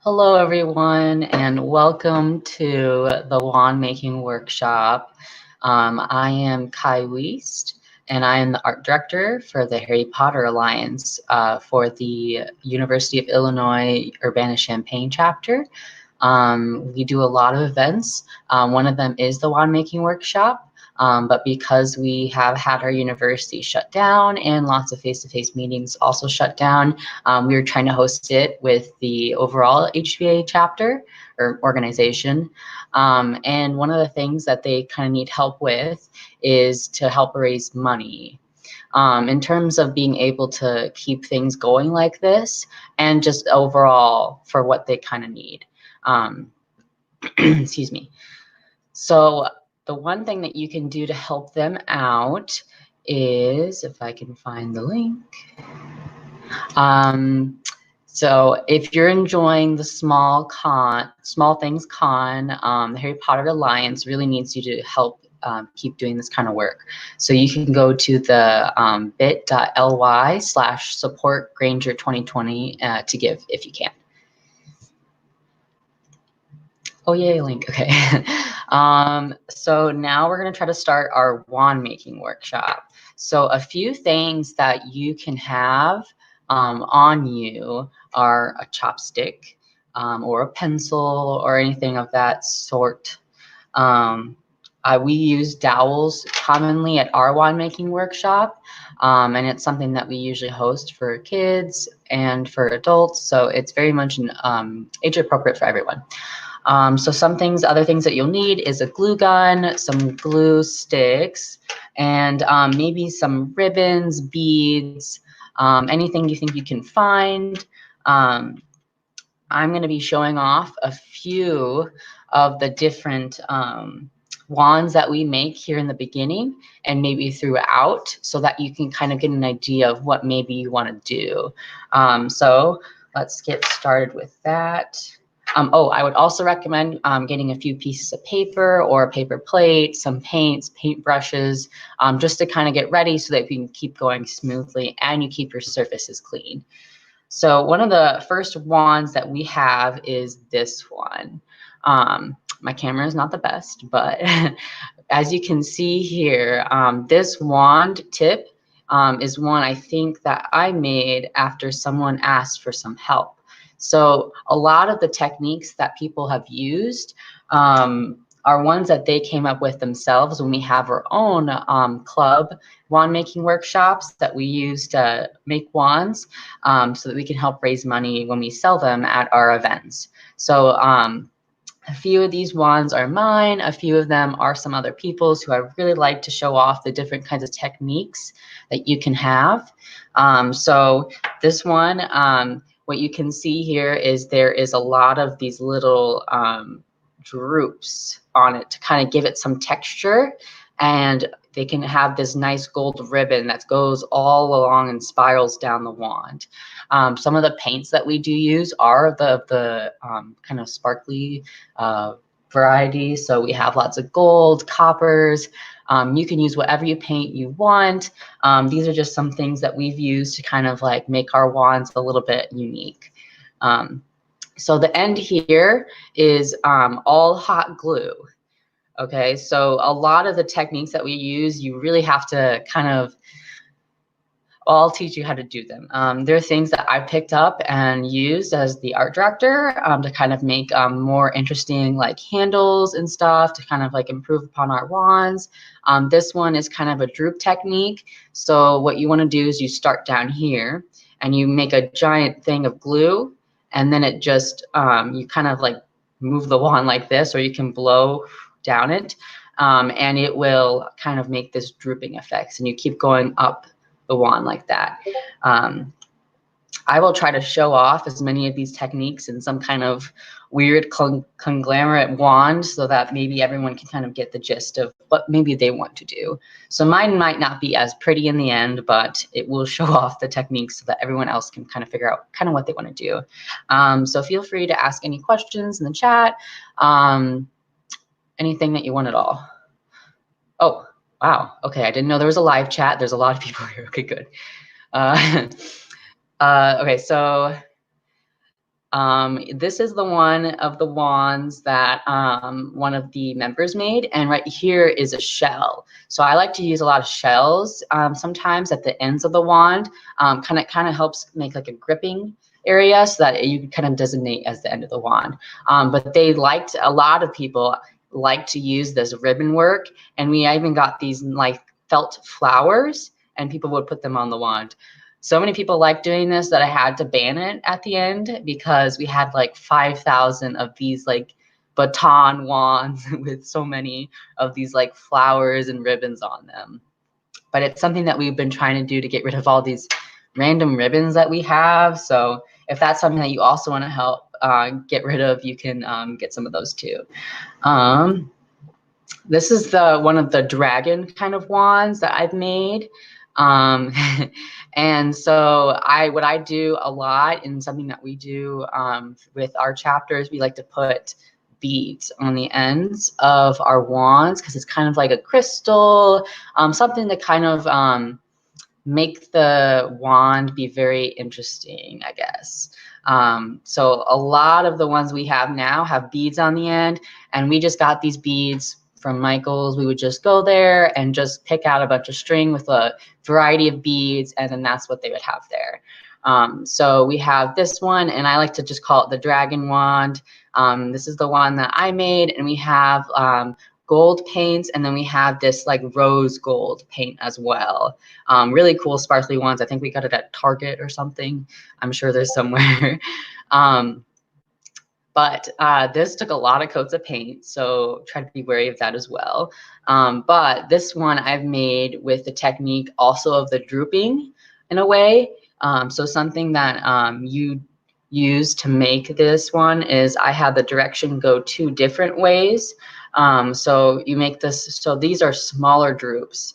Hello everyone and welcome to the wand making workshop. I am Kai Wiest and I am the art director for the Harry Potter Alliance for the University of Illinois Urbana-Champaign chapter. We do a lot of events. One of them is the wand making workshop. But because we have had our university shut down and lots of face-to-face meetings also shut down, we were trying to host it with the overall HPA chapter or organization. And one of the things that they kind of need help with is to help raise money. In terms of being able to keep things going like this and just overall for what they kind of need. Excuse me. So the one thing that you can do to help them out is, if I can find the link. So if you're enjoying the Small Things Con, the Harry Potter Alliance really needs you to help keep doing this kind of work. So you can go to the bit.ly/support Granger 2020 to give if you can. Oh, yay, link. Okay. So now we're going to try to start our wand making workshop. So a few things that you can have on you are a chopstick or a pencil or anything of that sort. We use dowels commonly at our wand making workshop, and it's something that we usually host for kids and for adults. So it's very much age appropriate for everyone. So other things that you'll need is a glue gun, some glue sticks, and maybe some ribbons, beads, anything you think you can find. I'm going to be showing off a few of the different wands that we make here in the beginning and maybe throughout so that you can kind of get an idea of what maybe you want to do. So let's get started with that. I would also recommend getting a few pieces of paper or a paper plate, some paints, paint brushes, just to kind of get ready so that you can keep going smoothly and you keep your surfaces clean. So one of the first wands that we have is this one. My camera is not the best, but as you can see here, this wand tip is one I think that I made after someone asked for some help. So a lot of the techniques that people have used are ones that they came up with themselves when we have our own club wand making workshops that we use to make wands so that we can help raise money when we sell them at our events. So a few of these wands are mine, a few of them are some other people's who I really like to show off the different kinds of techniques that you can have. So this one, what you can see here is there is a lot of these little droops on it to kind of give it some texture, and they can have this nice gold ribbon that goes all along and spirals down the wand. Some of the paints that we do use are the kind of sparkly variety. So we have lots of gold, coppers. You can use whatever you paint you want. These are just some things that we've used to kind of like make our wands a little bit unique. So the end here is all hot glue. Okay, so a lot of the techniques that we use, you really have to kind of, I'll teach you how to do them. There are things that I picked up and used as the art director to kind of make more interesting like handles and stuff to kind of like improve upon our wands. This one is kind of a droop technique. So what you want to do is you start down here and you make a giant thing of glue, and then it just, you kind of like move the wand like this, or you can blow down it, and it will kind of make this drooping effects, and you keep going up the wand like that. I will try to show off as many of these techniques in some kind of weird conglomerate wand so that maybe everyone can kind of get the gist of what maybe they want to do. So mine might not be as pretty in the end, but it will show off the techniques so that everyone else can kind of figure out kind of what they want to do. So feel free to ask any questions in the chat, anything that you want at all. Oh, wow. Okay, I didn't know there was a live chat. There's a lot of people here. Okay, good. Okay, so This is the one of the wands that one of the members made, and right here is a shell. So I like to use a lot of shells sometimes at the ends of the wand. Kind of helps make like a gripping area so that you kind of designate as the end of the wand. But a lot of people like to use this ribbon work, and we even got these like felt flowers, and people would put them on the wand. So many people like doing this that I had to ban it at the end because we had like 5,000 of these like baton wands with so many of these like flowers and ribbons on them. But it's something that we've been trying to do to get rid of all these random ribbons that we have. So if that's something that you also want to help get rid of, you can get some of those too. This is one of the dragon kind of wands that I've made. And so what I do a lot, and something that we do with our chapters, we like to put beads on the ends of our wands because it's kind of like a crystal, something to kind of make the wand be very interesting, I guess. So a lot of the ones we have now have beads on the end, and we just got these beads from Michael's. We would just go there and just pick out a bunch of string with a variety of beads, and then that's what they would have there. So we have this one, and I like to just call it the dragon wand. This is the one that I made, and we have gold paints, and then we have this like rose gold paint as well. Really cool sparkly ones. I think we got it at Target or something. I'm sure there's somewhere. But this took a lot of coats of paint, so try to be wary of that as well. But this one I've made with the technique also of the drooping in a way. So something that you use to make this one is I have the direction go 2 different ways. So you make this, so these are smaller droops.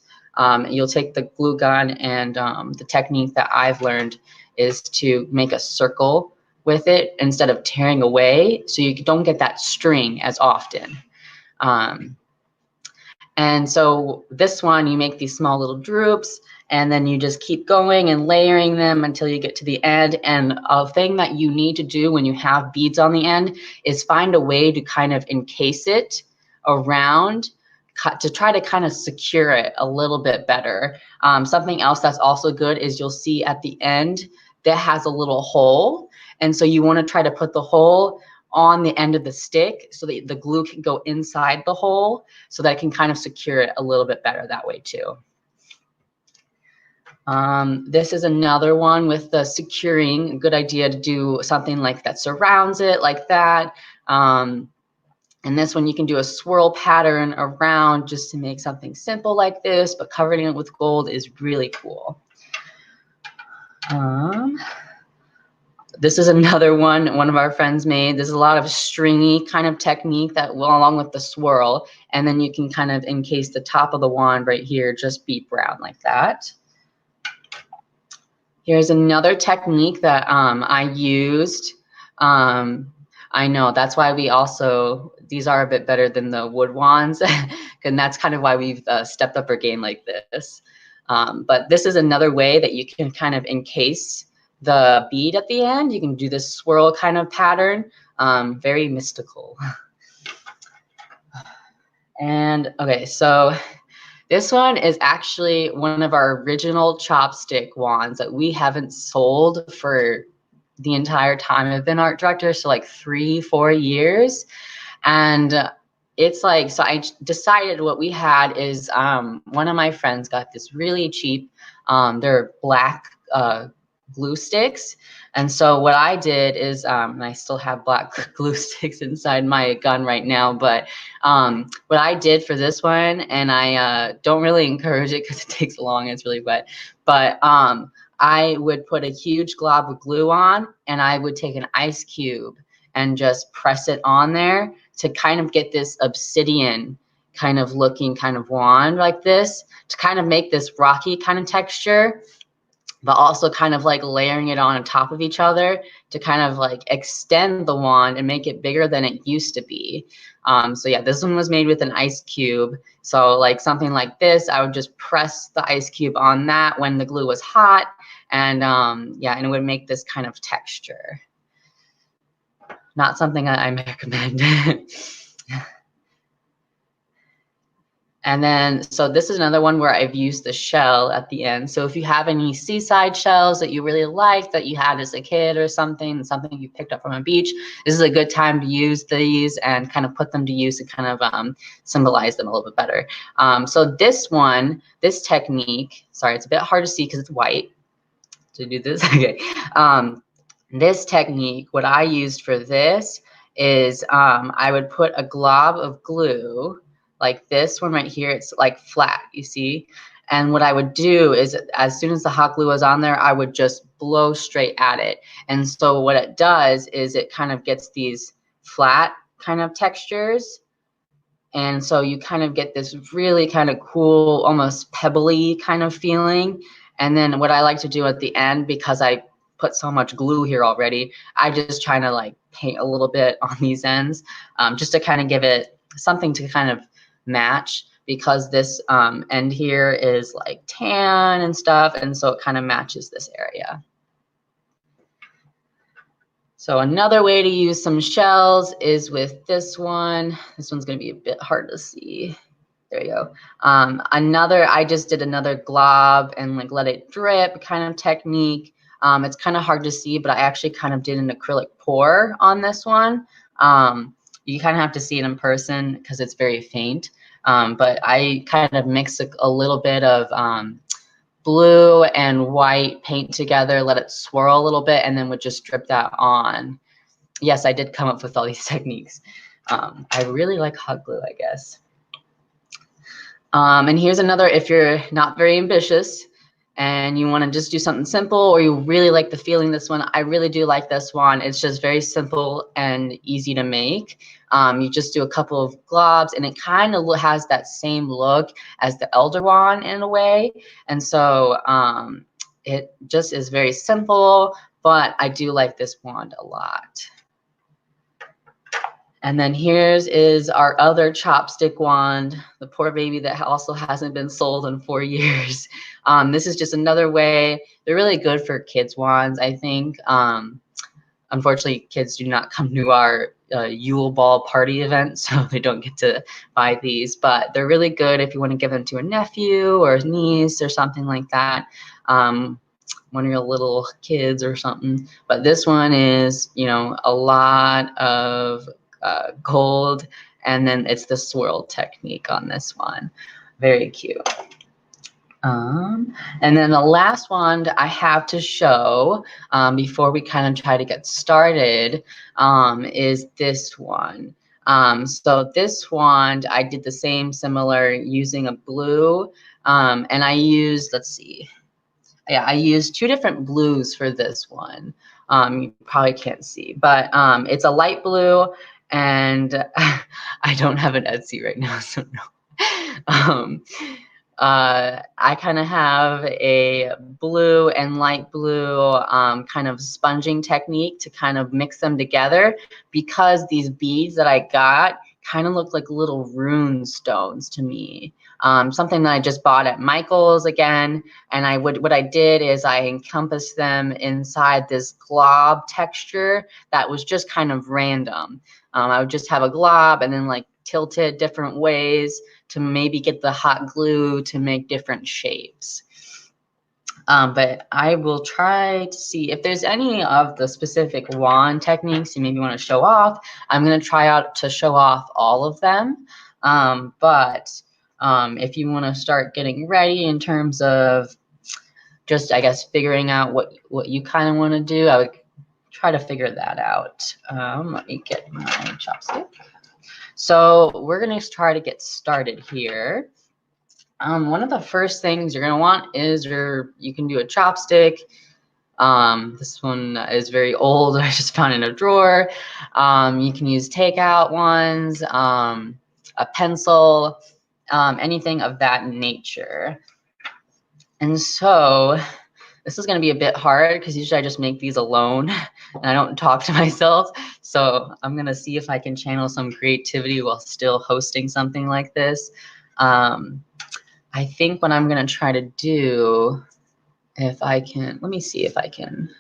You'll take the glue gun, and the technique that I've learned is to make a circle with it instead of tearing away, so you don't get that string as often. And so this one, you make these small little droops, and then you just keep going and layering them until you get to the end. And a thing that you need to do when you have beads on the end is find a way to kind of encase it around to try to kind of secure it a little bit better. Something else that's also good is you'll see at the end that has a little hole. And so you want to try to put the hole on the end of the stick so that the glue can go inside the hole, so that it can kind of secure it a little bit better that way too. This is another one with the securing. A good idea to do something like that surrounds it like that. And this one you can do a swirl pattern around just to make something simple like this, but covering it with gold is really cool. This is another one of our friends made. There's a lot of stringy kind of technique that will, along with the swirl, and then you can kind of encase the top of the wand right here, just beat brown like that. Here's another technique that I used. I know that's why these are a bit better than the wood wands, and that's kind of why we've stepped up our game like this. But this is another way that you can kind of encase the bead at the end. You can do this swirl kind of pattern, very mystical. And okay, so this one is actually one of our original chopstick wands that we haven't sold for the entire time I've been art director, so like 3-4 years. And it's like, so I decided what we had is one of my friends got this really cheap, they're black glue sticks. And so what I did is, and I still have black glue sticks inside my gun right now, but what I did for this one, and I don't really encourage it because it takes long, it's really wet, but I would put a huge glob of glue on, and I would take an ice cube and just press it on there to kind of get this obsidian kind of looking kind of wand like this, to kind of make this rocky kind of texture, but also kind of like layering it on top of each other to kind of like extend the wand and make it bigger than it used to be. So yeah, this one was made with an ice cube. So like something like this, I would just press the ice cube on that when the glue was hot, and yeah, and it would make this kind of texture. not something I recommend. And then, so this is another one where I've used the shell at the end. So if you have any seaside shells that you really like that you had as a kid or something you picked up from a beach, this is a good time to use these and kind of put them to use and kind of symbolize them a little bit better. So this technique, sorry, it's a bit hard to see because it's white to do this. Okay. This technique, what I used for this is I would put a glob of glue like this one right here. It's like flat, you see? And what I would do is as soon as the hot glue was on there, I would just blow straight at it. And so what it does is it kind of gets these flat kind of textures. And so you kind of get this really kind of cool, almost pebbly kind of feeling. And then what I like to do at the end, because I put so much glue here already, I just try to like paint a little bit on these ends, just to kind of give it something to kind of match, because this end here is like tan and stuff, and so it kind of matches this area. So another way to use some shells is with this one. This one's going to be a bit hard to see. There you go. I just did another glob and like let it drip kind of technique. It's kind of hard to see, but I actually kind of did an acrylic pour on this one. You kind of have to see it in person because it's very faint. But I kind of mixed a little bit of blue and white paint together, let it swirl a little bit, and then would just drip that on. Yes, I did come up with all these techniques. I really like hot glue, I guess. And here's another, if you're not very ambitious and you want to just do something simple, or you really like the feeling this one, I really do like this one. It's just very simple and easy to make. You just do a couple of globs, and it kind of has that same look as the Elder Wand in a way. And so it just is very simple, but I do like this wand a lot. And then here's is our other chopstick wand, the poor baby that also hasn't been sold in 4 years. This is just another way. They're really good for kids' wands, I think. Unfortunately, kids do not come to our Yule Ball party event, so they don't get to buy these. But they're really good if you want to give them to a nephew or a niece or something like that. One of your little kids or something. But this one is, you know, a lot of gold, and then it's the swirl technique on this one. Very cute. And then the last wand I have to show before we kind of try to get started is this one. So this wand, I did the same similar using a blue, and I used, let's see, yeah, I used 2 different blues for this one. You probably can't see, but it's a light blue, and I don't have an Etsy right now, so no. I kind of have a blue and light blue kind of sponging technique to kind of mix them together, because these beads that I got kind of look like little rune stones to me. Something that I just bought at Michael's again, and what I did is I encompassed them inside this glob texture that was just kind of random. I would just have a glob and then like tilt it different ways to maybe get the hot glue to make different shapes. But I will try to see if there's any of the specific wand techniques you maybe want to show off. I'm going to try out to show off all of them. But if you want to start getting ready in terms of just, I guess, figuring out what you kind of want to do, I would try to figure that out. Let me get my chopstick. So we're going to try to get started here. One of the first things you're going to want is you can do a chopstick. This one is very old. I just found in a drawer. You can use takeout ones, a pencil, anything of that nature. And so this is going to be a bit hard because usually I just make these alone and I don't talk to myself. So I'm going to see if I can channel some creativity while still hosting something like this. I think what I'm going to try to do, if I can, let me see if I can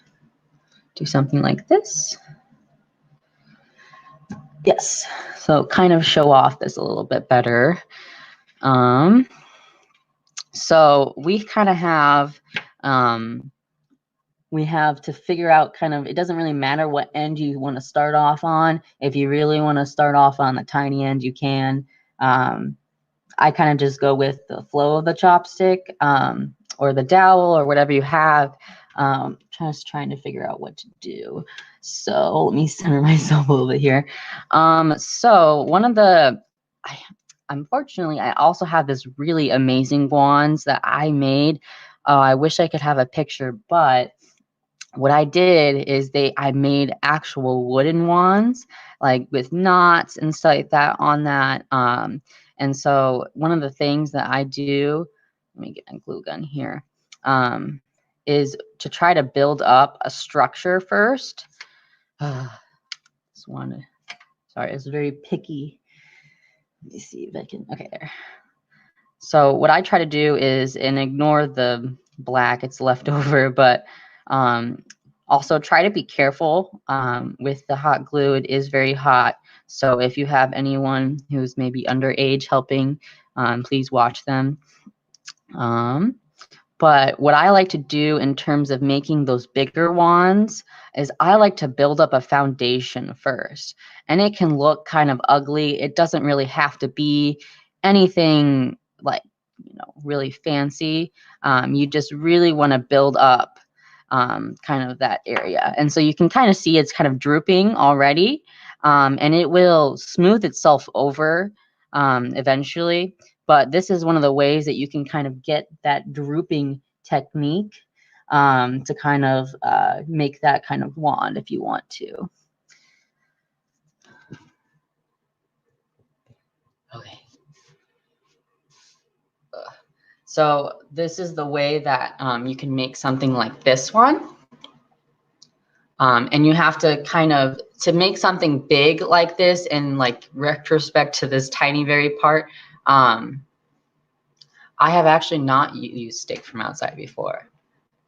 do something like this. Yes, so kind of show off this a little bit better. So we kind of have, we have to figure out kind of, it doesn't really matter what end you want to start off on. If you really want to start off on the tiny end, you can. I kind of just go with the flow of the chopstick, or the dowel, or whatever you have. Just trying to figure out what to do. So let me center myself a little bit here. So one of the, unfortunately, I also have this really amazing wands that I made. I wish I could have a picture, but what I did is I made actual wooden wands, like with knots and stuff like that on that. And so one of the things that I do, let me get a glue gun here, is to try to build up a structure first. Just wanted, sorry, it's very picky. Let me see if I can, okay, there. So what I try to do is, and ignore the black, it's left over, but also try to be careful with the hot glue. It is very hot. So if you have anyone who's maybe underage helping, please watch them. But what I like to do in terms of making those bigger wands is I like to build up a foundation first. And it can look kind of ugly. It doesn't really have to be anything like, you know, really fancy. You just really want to build up kind of that area. And so you can kind of see it's kind of drooping already. And it will smooth itself over eventually. But this is one of the ways that you can kind of get that drooping technique to kind of make that kind of wand if you want to. Okay. So this is the way that you can make something like this one. And you have to kind of, to make something big like this, in like retrospect to this tiny very part, I have actually not used stick from outside before.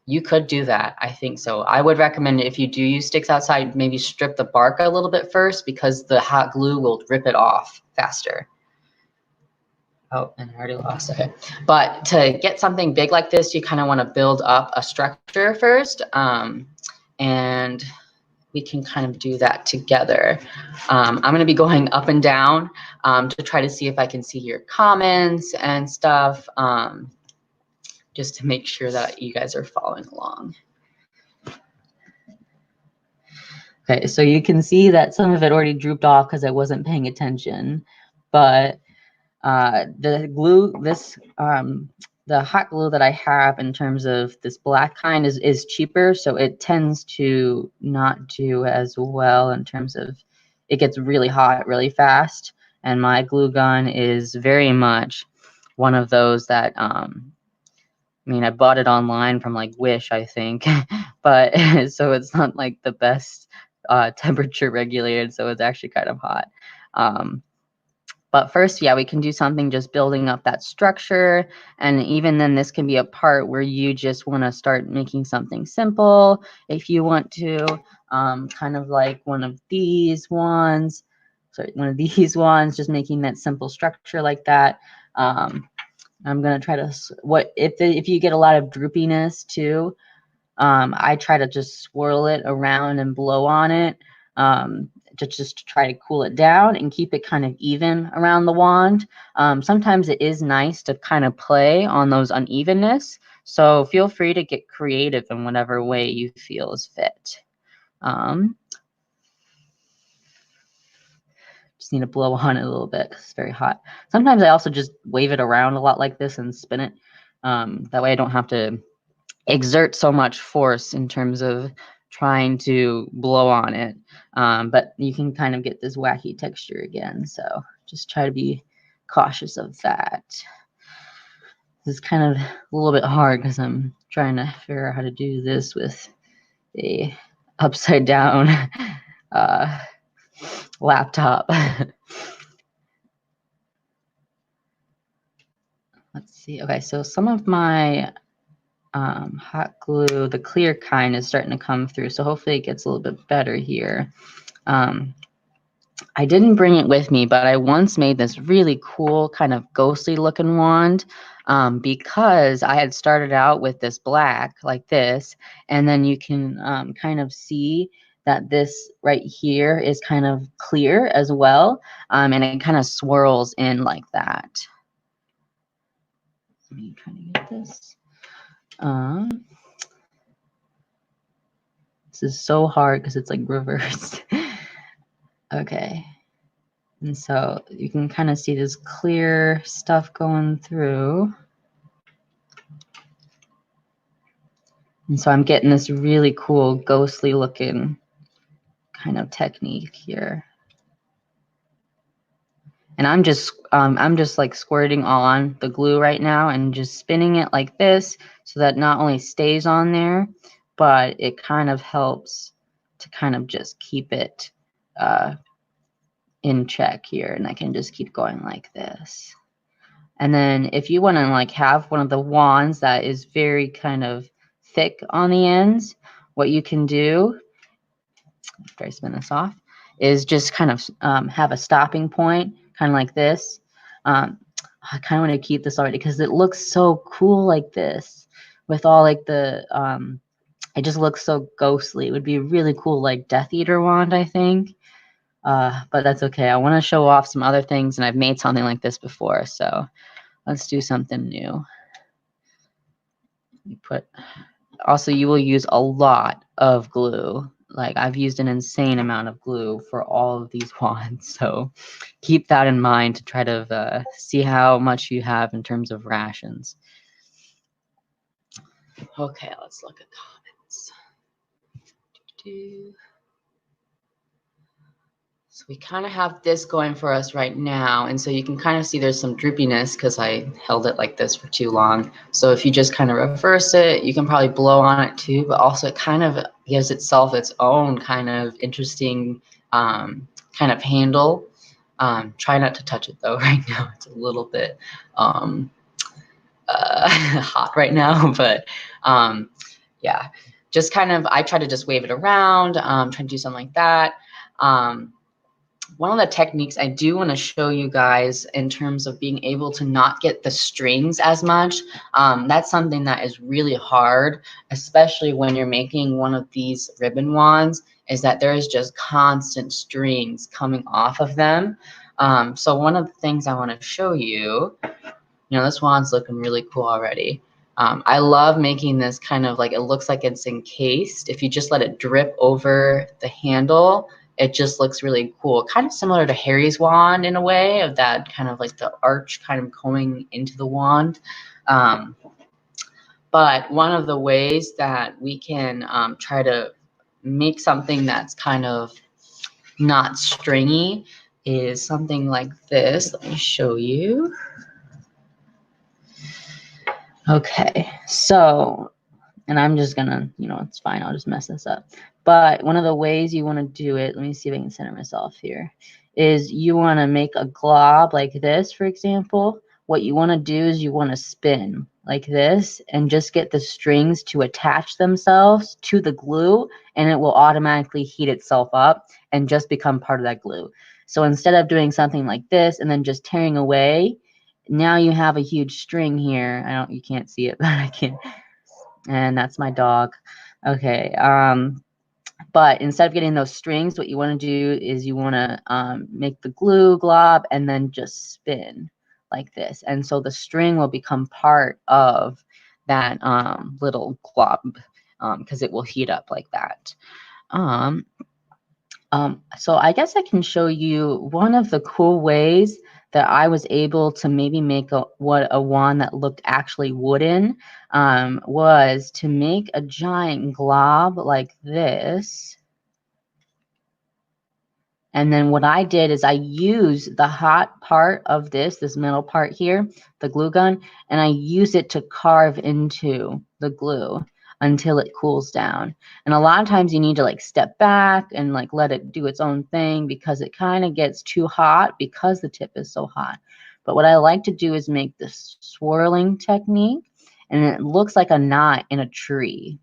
You could do that. I think so. I would recommend, if you do use sticks outside, maybe strip the bark a little bit first, because the hot glue will rip it off faster. Oh, and I already lost it. But to get something big like this, you kind of want to build up a structure first. And we can kind of do that together. I'm going to be going up and down to try to see if I can see your comments and stuff, just to make sure that you guys are following along. Okay, so you can see that some of it already drooped off because I wasn't paying attention, but the glue, this the hot glue that I have in terms of this black kind is cheaper, so it tends to not do as well in terms of, it gets really hot really fast, and my glue gun is very much one of those that I mean, I bought it online from like Wish, I think, but so it's not like the best temperature regulated, so it's actually kind of hot. But first, yeah, we can do something just building up that structure. And even then, this can be a part where you just want to start making something simple. If you want to, kind of like one of these ones, just making that simple structure like that. I'm going to try to, if you get a lot of droopiness too, I try to just swirl it around and blow on it. Just to try to cool it down and keep it kind of even around the wand. Sometimes it is nice to kind of play on those unevenness. So feel free to get creative in whatever way you feel is fit. Just need to blow on it a little bit because it's very hot. Sometimes I also just wave it around a lot like this and spin it. That way I don't have to exert so much force in terms of trying to blow on it, but you can kind of get this wacky texture again, so just try to be cautious of that. This is kind of a little bit hard because I'm trying to figure out how to do this with a upside down laptop. Let's see. Okay, so some of my hot glue, the clear kind, is starting to come through, so hopefully it gets a little bit better here. I didn't bring it with me, but I once made this really cool kind of ghostly looking wand because I had started out with this black like this, and then you can kind of see that this right here is kind of clear as well, and it kind of swirls in like that. Let me try to get this. This is so hard because it's like reversed. Okay. And so you can kind of see this clear stuff going through. And so I'm getting this really cool ghostly looking kind of technique here. And I'm just like squirting on the glue right now and just spinning it like this so that not only stays on there, but it kind of helps to kind of just keep it in check here. And I can just keep going like this. And then if you want to like have one of the wands that is very kind of thick on the ends, what you can do, after I spin this off, is just kind of have a stopping point, kind of like this. I kind of want to keep this already because it looks so cool like this with all like the, it just looks so ghostly. It would be a really cool like Death Eater wand, I think. But that's okay. I want to show off some other things, and I've made something like this before, so let's do something new. You put, also you will use a lot of glue. Like I've used an insane amount of glue for all of these wands, so keep that in mind to try to see how much you have in terms of rations. Okay, let's look at comments. So we kind of have this going for us right now. And so you can kind of see there's some droopiness because I held it like this for too long. So if you just kind of reverse it, you can probably blow on it too, but also it kind of gives itself its own kind of interesting kind of handle. Try not to touch it though right now. It's a little bit hot right now, but yeah, just kind of, I try to just wave it around, try to do something like that. One of the techniques I do want to show you guys in terms of being able to not get the strings as much, that's something that is really hard, especially when you're making one of these ribbon wands, is that there is just constant strings coming off of them. So one of the things I want to show you, this wand's looking really cool already. I love making this kind of like, it looks like it's encased. If you just let it drip over the handle, it just looks really cool. Kind of similar to Harry's wand in a way, of that kind of like the arch kind of going into the wand. But one of the ways that we can try to make something that's kind of not stringy is something like this. Let me show you. Okay, so, and I'm just gonna, it's fine, I'll just mess this up. But one of the ways you want to do it, let me see if I can center myself here, is you want to make a glob like this, for example. What you want to do is you want to spin like this and just get the strings to attach themselves to the glue, and it will automatically heat itself up and just become part of that glue. So instead of doing something like this and then just tearing away, now you have a huge string here. You can't see it, but I can. And that's my dog. Okay. But instead of getting those strings, what you want to do is you want to make the glue glob and then just spin like this. And so the string will become part of that little glob because it will heat up like that. So I guess I can show you one of the cool ways that I was able to maybe make a wand that looked actually wooden, was to make a giant glob like this. And then what I did is I used the hot part of this metal part here, the glue gun, and I used it to carve into the glue until it cools down. And a lot of times you need to like step back and like let it do its own thing because it kind of gets too hot because the tip is so hot. But what I like to do is make this swirling technique, and it looks like a knot in a tree.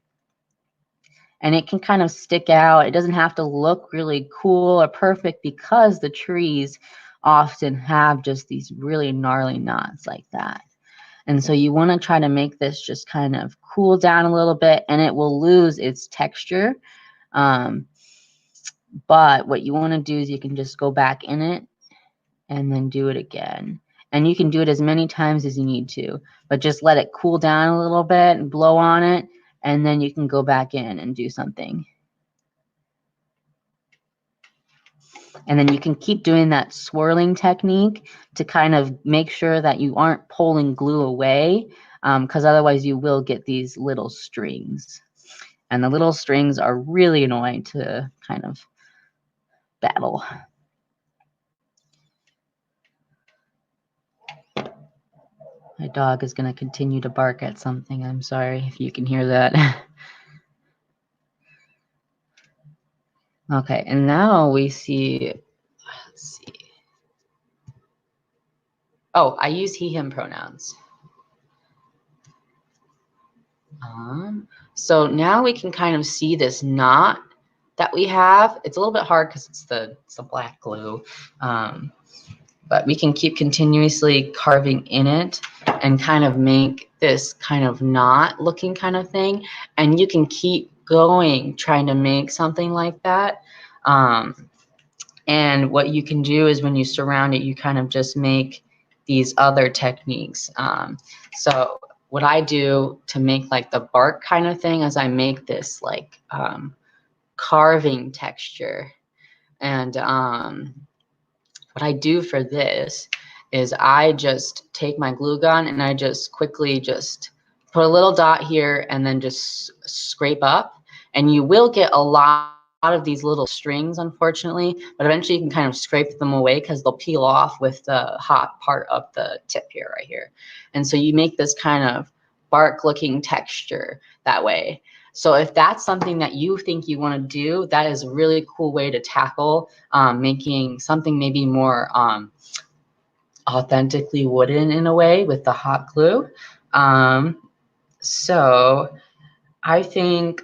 and it can kind of stick out. It doesn't have to look really cool or perfect because the trees often have just these really gnarly knots like that. And so you want to try to make this just kind of cool down a little bit, and it will lose its texture. But what you want to do is you can just go back in it and then do it again. And you can do it as many times as you need to, but just let it cool down a little bit and blow on it, and then you can go back in and do something. And then you can keep doing that swirling technique to kind of make sure that you aren't pulling glue away, because otherwise you will get these little strings. And the little strings are really annoying to kind of battle. My dog is going to continue to bark at something. I'm sorry if you can hear that. Okay, and now we see, let's see. Oh, I use he, him pronouns. So now we can kind of see this knot that we have. It's a little bit hard because it's the black glue. But we can keep continuously carving in it and kind of make this kind of knot looking kind of thing. And you can keep going trying to make something like that. And what you can do is when you surround it, you kind of just make these other techniques. So what I do to make like the bark kind of thing is I make this like carving texture. And what I do for this is I just take my glue gun and I just quickly just put a little dot here and then just scrape up. And you will get a lot of these little strings, unfortunately, but eventually you can kind of scrape them away because they'll peel off with the hot part of the tip here, right here. And so you make this kind of bark looking texture that way. So if that's something that you think you want to do, that is a really cool way to tackle making something maybe more authentically wooden in a way with the hot glue. So I think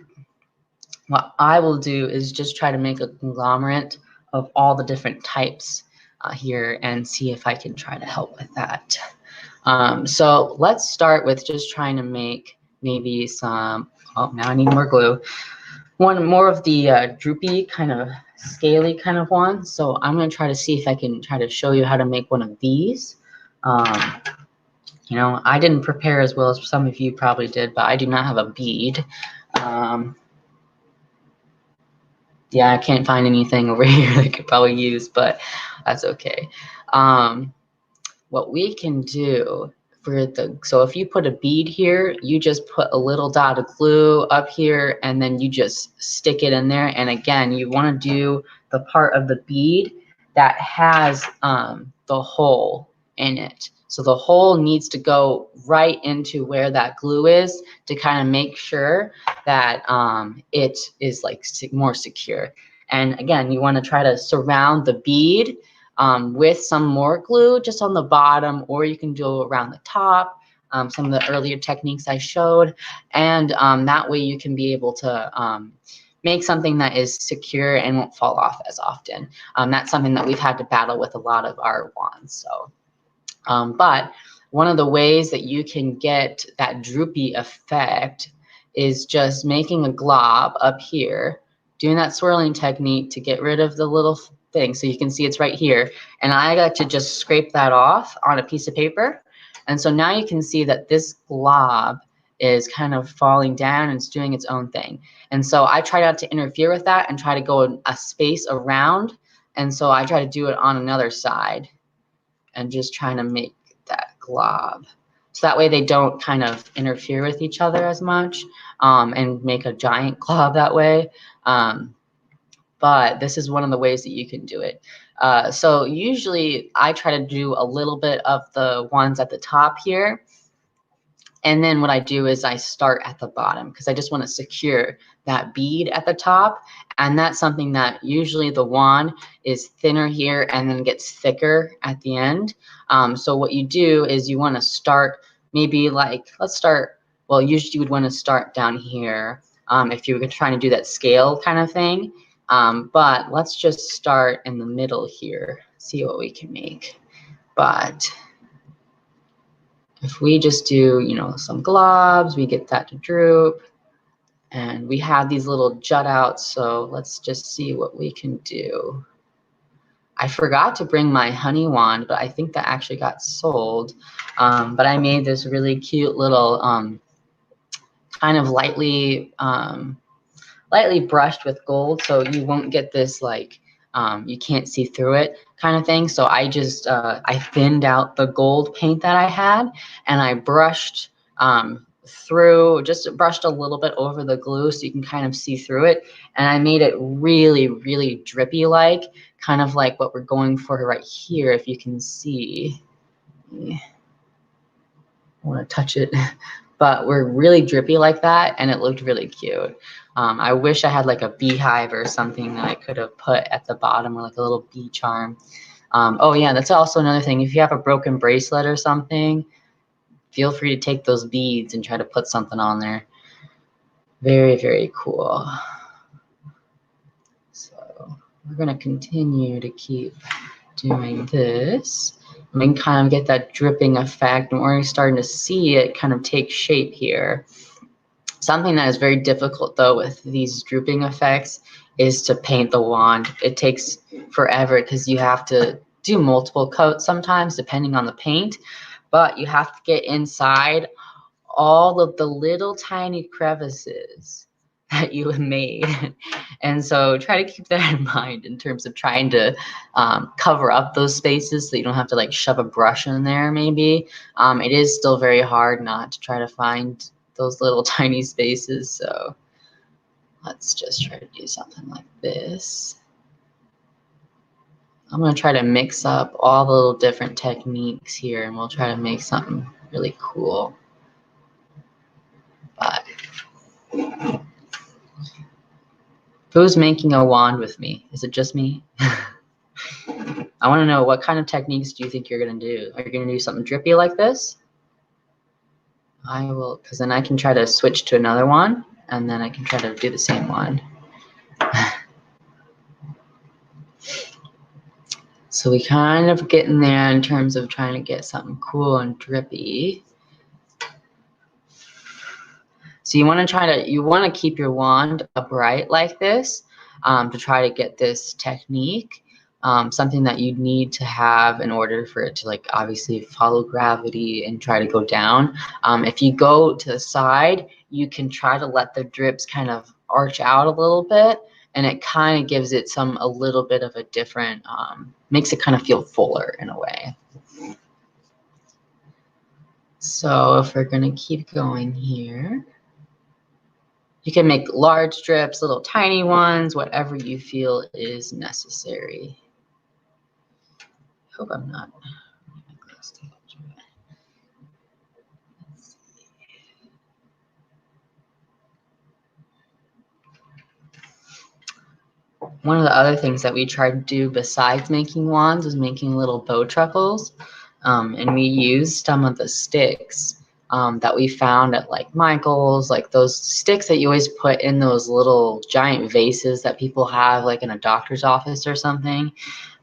what I will do is just try to make a conglomerate of all the different types here and see if I can try to help with that. So let's start with just trying to make maybe some, oh, now I need more glue. One more of the droopy kind of scaly kind of one. So I'm going to try to see if I can try to show you how to make one of these. You know, I didn't prepare as well as some of you probably did, but I do not have a bead. Yeah, I can't find anything over here that I could probably use, but that's okay. What we can do for the, so if you put a bead here, you just put a little dot of glue up here and then you just stick it in there. And again, you want to do the part of the bead that has the hole in it. So the hole needs to go right into where that glue is to kind of make sure that it is like more secure. And again, you want to try to surround the bead with some more glue just on the bottom, or you can do around the top, some of the earlier techniques I showed. And that way you can be able to make something that is secure and won't fall off as often. That's something that we've had to battle with a lot of our wands. So. But one of the ways that you can get that droopy effect is just making a glob up here, doing that swirling technique to get rid of the little thing. So you can see it's right here. And I got to just scrape that off on a piece of paper. And so now you can see that this glob is kind of falling down and it's doing its own thing. And so I try not to interfere with that and try to go a space around. And so I try to do it on another side. And just trying to make that glob. So that way they don't kind of interfere with each other as much and make a giant glob that way. But this is one of the ways that you can do it. So usually I try to do a little bit of the ones at the top here. And then what I do is I start at the bottom because I just want to secure that bead at the top. And that's something that usually the wand is thinner here and then gets thicker at the end. So what you do is you want to start maybe like, let's start, well, usually you would want to start down here if you were trying to do that scale kind of thing. But let's just start in the middle here, see what we can make. But if we just do, you know, some globs, we get that to droop. And we have these little jut outs, so let's just see what we can do. I forgot to bring my honey wand, but I think that actually got sold. But I made this really cute little kind of lightly brushed with gold, so you won't get this like you can't see through it kind of thing. So I just I thinned out the gold paint that I had, and I brushed brushed a little bit over the glue so you can kind of see through it, and I made it really, really drippy, like kind of like what we're going for right here. If you can see, I want to touch it, but we're really drippy like that, and it looked really cute. I wish I had like a beehive or something that I could have put at the bottom, or like a little bee charm. Oh yeah, that's also another thing. If you have a broken bracelet or something, feel free to take those beads and try to put something on there. Very, very cool. So we're going to continue to keep doing this. And we can kind of get that dripping effect, and we're starting to see it kind of take shape here. Something that is very difficult though with these drooping effects is to paint the wand. It takes forever because you have to do multiple coats sometimes depending on the paint, but you have to get inside all of the little tiny crevices that you have made. And so try to keep that in mind in terms of trying to cover up those spaces so you don't have to like shove a brush in there maybe. It is still very hard not to try to find those little tiny spaces. So let's just try to do something like this. I'm going to try to mix up all the little different techniques here, and we'll try to make something really cool. But who's making a wand with me? Is it just me? I want to know, what kind of techniques do you think you're going to do? Are you going to do something drippy like this? I will, because then I can try to switch to another one, and then I can try to do the same one. So we kind of get in there in terms of trying to get something cool and drippy. So you want to keep your wand upright like this to try to get this technique. Something that you need to have in order for it to like obviously follow gravity and try to go down. If you go to the side, you can try to let the drips kind of arch out a little bit, and it kind of gives it a little bit of a different, makes it kind of feel fuller in a way. So if we're gonna keep going here, you can make large drips, little tiny ones, whatever you feel is necessary. Hope I'm not. One of the other things that we tried to do besides making wands was making little bow truckles. And we used some of the sticks that we found at like Michael's, like those sticks that you always put in those little giant vases that people have like in a doctor's office or something.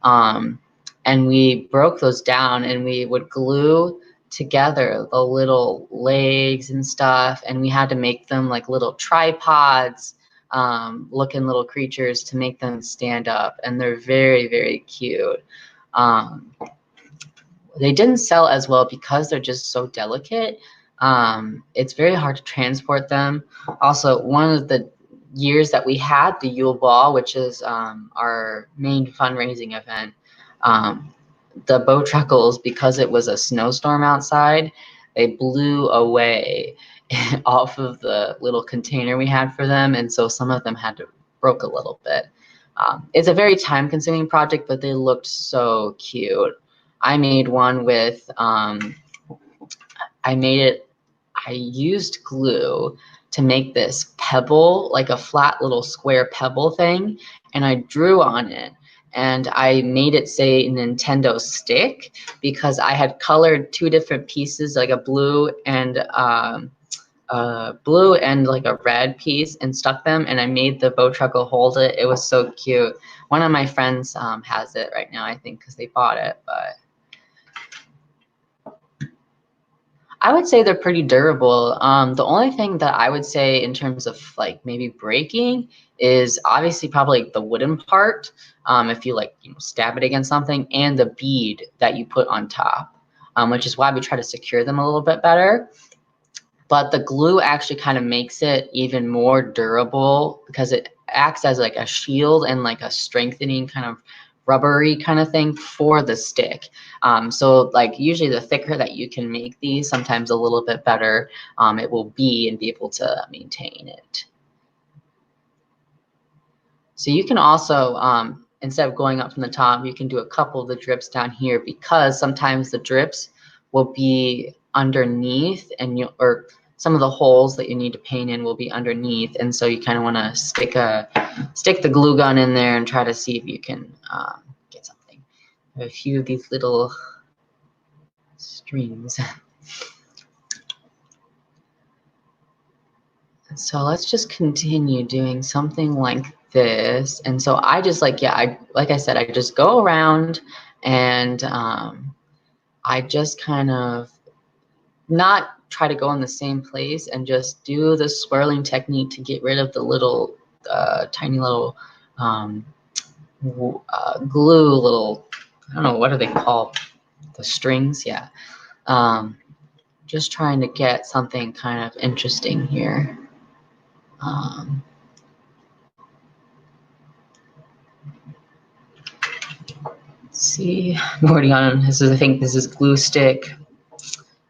And we broke those down, and we would glue together the little legs and stuff, and we had to make them like little tripods looking little creatures to make them stand up, and they're very, very cute. They didn't sell as well because they're just so delicate. It's very hard to transport them. Also, one of the years that we had the Yule Ball, which is our main fundraising event, the bow truckles, because it was a snowstorm outside, they blew away off of the little container we had for them, and so some of them broke a little bit. It's a very time-consuming project, but they looked so cute. I made one with, I used glue to make this pebble, like a flat little square pebble thing, and I drew on it. And I made it say Nintendo stick because I had colored two different pieces, like a blue and blue and like a red piece and stuck them, and I made the bow truckle hold it. It was so cute. One of my friends has it right now, I think, because they bought it, but I would say they're pretty durable. The only thing that I would say in terms of like maybe breaking is obviously probably the wooden part, if you like, you know, stab it against something, and the bead that you put on top, which is why we try to secure them a little bit better. But the glue actually kind of makes it even more durable because it acts as like a shield and like a strengthening kind of rubbery kind of thing for the stick. So like usually the thicker that you can make these, sometimes a little bit better it will be and be able to maintain it. So you can also, instead of going up from the top, you can do a couple of the drips down here, because sometimes the drips will be underneath, and or some of the holes that you need to paint in will be underneath, and so you kind of want to stick the glue gun in there and try to see if you can get something. I have a few of these little strings. So let's just continue doing something like this. And so I just like I said, I just go around and I just kind of not try to go in the same place and just do the swirling technique to get rid of the little tiny little glue little, I don't know, what are they called? The strings, yeah. Just trying to get something kind of interesting here. Let's see, I'm already on, I think this is glue stick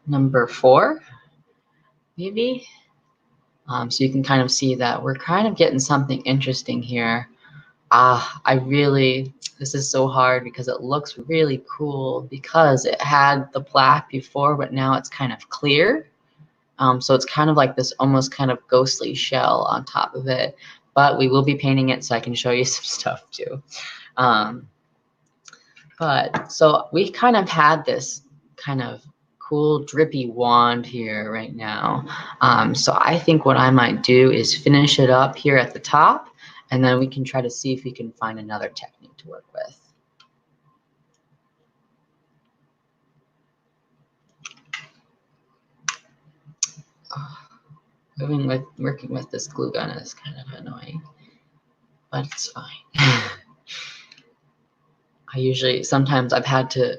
number 4, maybe. So you can kind of see that we're kind of getting something interesting here. This is so hard because it looks really cool because it had the black before, but now it's kind of clear. So it's kind of like this almost kind of ghostly shell on top of it, but we will be painting it so I can show you some stuff too. But so we kind of had this kind of cool drippy wand here right now. So I think what I might do is finish it up here at the top, and then we can try to see if we can find another technique to work with. Working with this glue gun is kind of annoying, but it's fine. Sometimes I've had to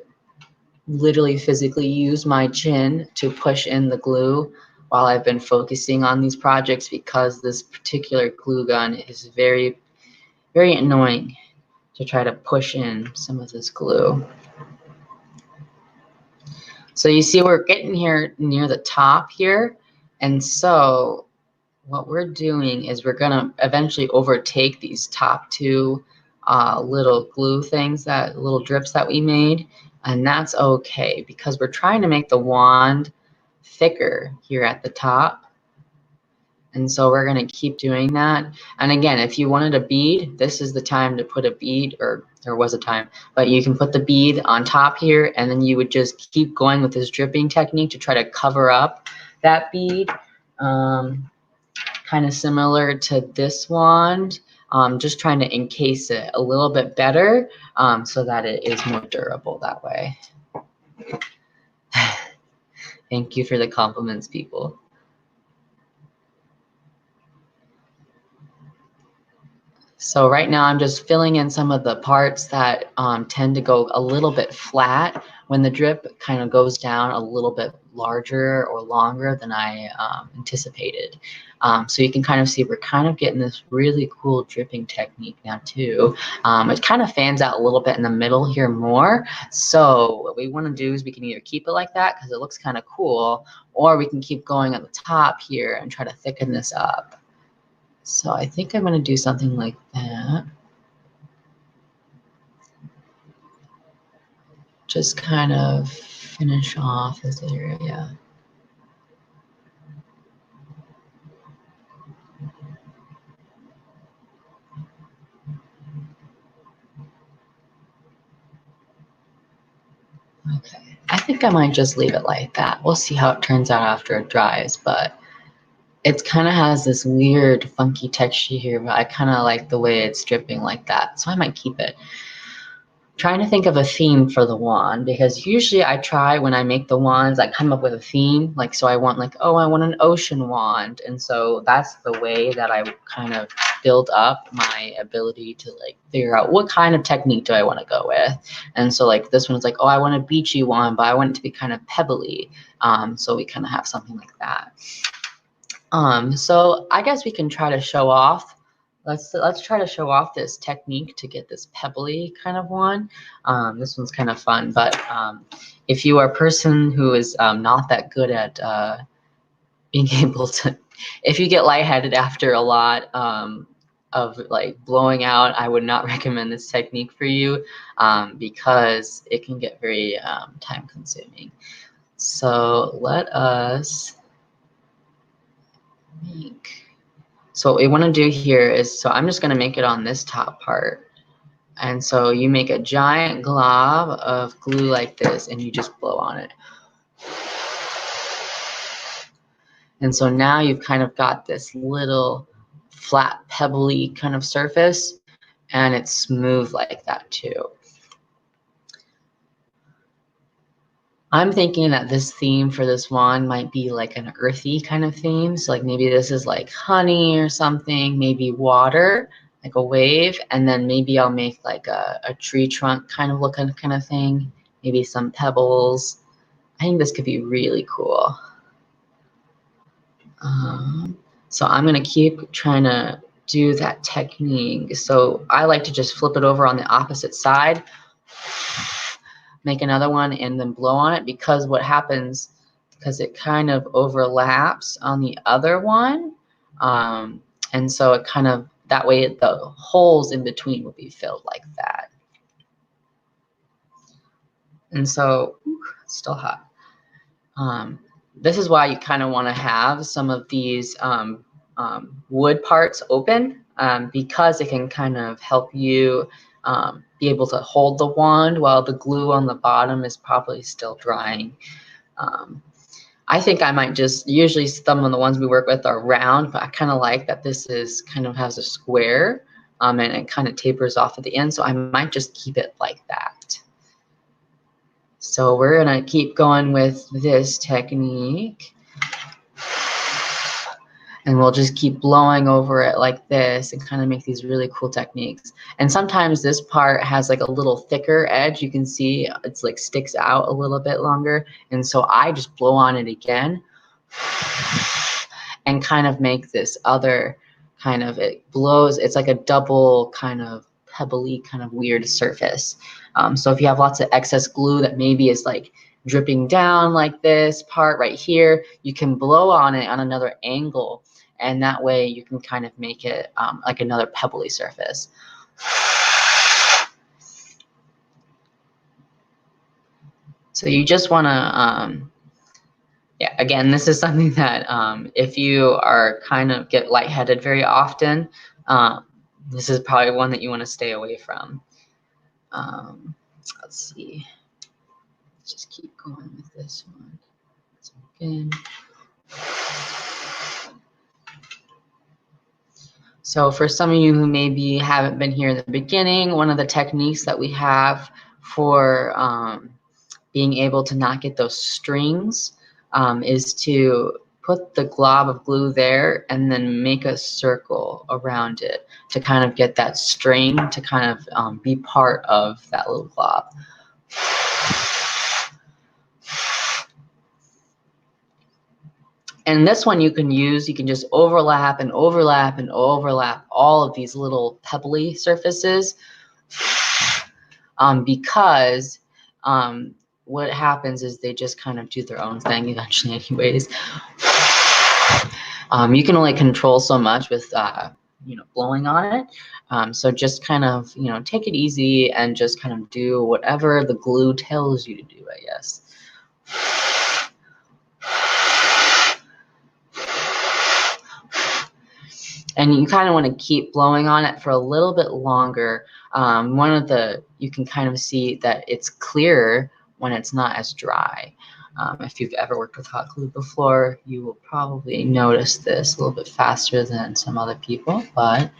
literally physically use my chin to push in the glue while I've been focusing on these projects, because this particular glue gun is very, very annoying to try to push in some of this glue. So you see we're getting here near the top here, and so what we're doing is we're gonna eventually overtake these top 2 little glue things, that little drips that we made, and that's okay because we're trying to make the wand thicker here at the top. And so we're going to keep doing that. And again, if you wanted a bead, this is the time to put a bead, or there was a time, but you can put the bead on top here, and then you would just keep going with this dripping technique to try to cover up that bead. Kind of similar to this wand, just trying to encase it a little bit better so that it is more durable that way. Thank you for the compliments, people. So right now I'm just filling in some of the parts that tend to go a little bit flat when the drip kind of goes down a little bit larger or longer than I anticipated. So you can kind of see we're kind of getting this really cool dripping technique now too. It kind of fans out a little bit in the middle here more. So what we want to do is we can either keep it like that because it looks kind of cool, or we can keep going at the top here and try to thicken this up. So I think I'm going to do something like that. Just kind of finish off this area. Okay, I think I might just leave it like that. We'll see how it turns out after it dries, but it kind of has this weird funky texture here, but I kind of like the way it's dripping like that, so I might keep it. Trying to think of a theme for the wand, because usually I try when I make the wands, I come up with a theme. Like, so I want like, oh, I want an ocean wand. And so that's the way that I kind of build up my ability to like figure out what kind of technique do I want to go with. And so like this one is like, oh, I want a beachy wand, but I want it to be kind of pebbly. So we kind of have something like that. So I guess we can try to show off. Let's try to show off this technique to get this pebbly kind of one. This one's kind of fun, but if you are a person who is not that good at being able to, if you get lightheaded after a lot of like blowing out, I would not recommend this technique for you because it can get very time consuming. So let us make. So what we want to do here is, so I'm just going to make it on this top part. And so you make a giant glob of glue like this and you just blow on it. And so now you've kind of got this little flat pebbly kind of surface, and it's smooth like that too. I'm thinking that this theme for this wand might be like an earthy kind of theme. So like maybe this is like honey or something, maybe water, like a wave, and then maybe I'll make like a tree trunk kind of looking kind of thing, maybe some pebbles. I think this could be really cool. So I'm gonna keep trying to do that technique. So I like to just flip it over on the opposite side, make another one, and then blow on it, because what happens, because it kind of overlaps on the other one, and so it kind of, that way the holes in between will be filled like that. And so, it's still hot. This is why you kind of want to have some of these wood parts open, because it can kind of help you be able to hold the wand while the glue on the bottom is probably still drying. I think I might just, usually some of the ones we work with are round, but I kind of like that this is kind of has a square, and it kind of tapers off at the end, so I might just keep it like that. So we're gonna keep going with this technique, and we'll just keep blowing over it like this and kind of make these really cool techniques. And sometimes this part has like a little thicker edge. You can see it's like sticks out a little bit longer. And so I just blow on it again and kind of make this other kind of, it blows, it's like a double kind of pebbly kind of weird surface. So if you have lots of excess glue that maybe is like dripping down like this part right here, you can blow on it on another angle, and that way you can kind of make it like another pebbly surface. So you just want to, yeah, again, this is something that if you are kind of get lightheaded very often, this is probably one that you want to stay away from. Let's see. Let's just keep going with this one. So again. So for some of you who maybe haven't been here in the beginning, one of the techniques that we have for being able to not get those strings is to put the glob of glue there and then make a circle around it to kind of get that string to kind of be part of that little glob. And this one you can use, you can just overlap and overlap and overlap all of these little pebbly surfaces because what happens is they just kind of do their own thing eventually anyways. You can only control so much with blowing on it. So just kind of, take it easy and just kind of do whatever the glue tells you to do, I guess. And you kind of want to keep blowing on it for a little bit longer. You can kind of see that it's clearer when it's not as dry. If you've ever worked with hot glue before, you will probably notice this a little bit faster than some other people, but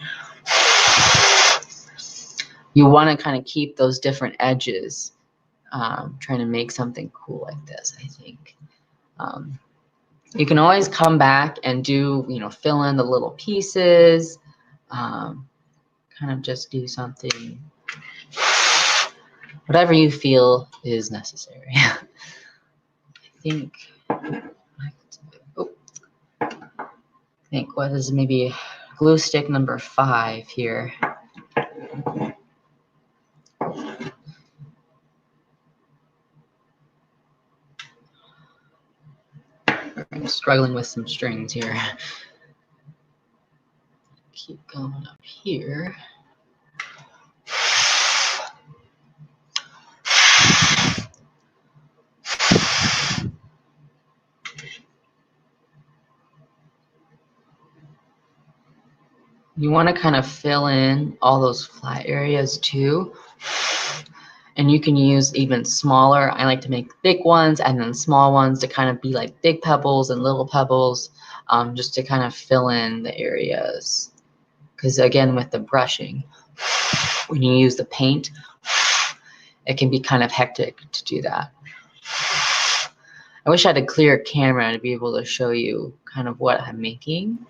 you want to kind of keep those different edges, trying to make something cool like this, I think. You can always come back and do, fill in the little pieces, kind of just do something, whatever you feel is necessary. I think, what is maybe glue stick number 5 here. I'm struggling with some strings here. Keep going up here. You want to kind of fill in all those flat areas too. And you can use even smaller. I like to make big ones and then small ones to kind of be like big pebbles and little pebbles, just to kind of fill in the areas. Because again, with the brushing, when you use the paint, it can be kind of hectic to do that. I wish I had a clear camera to be able to show you kind of what I'm making.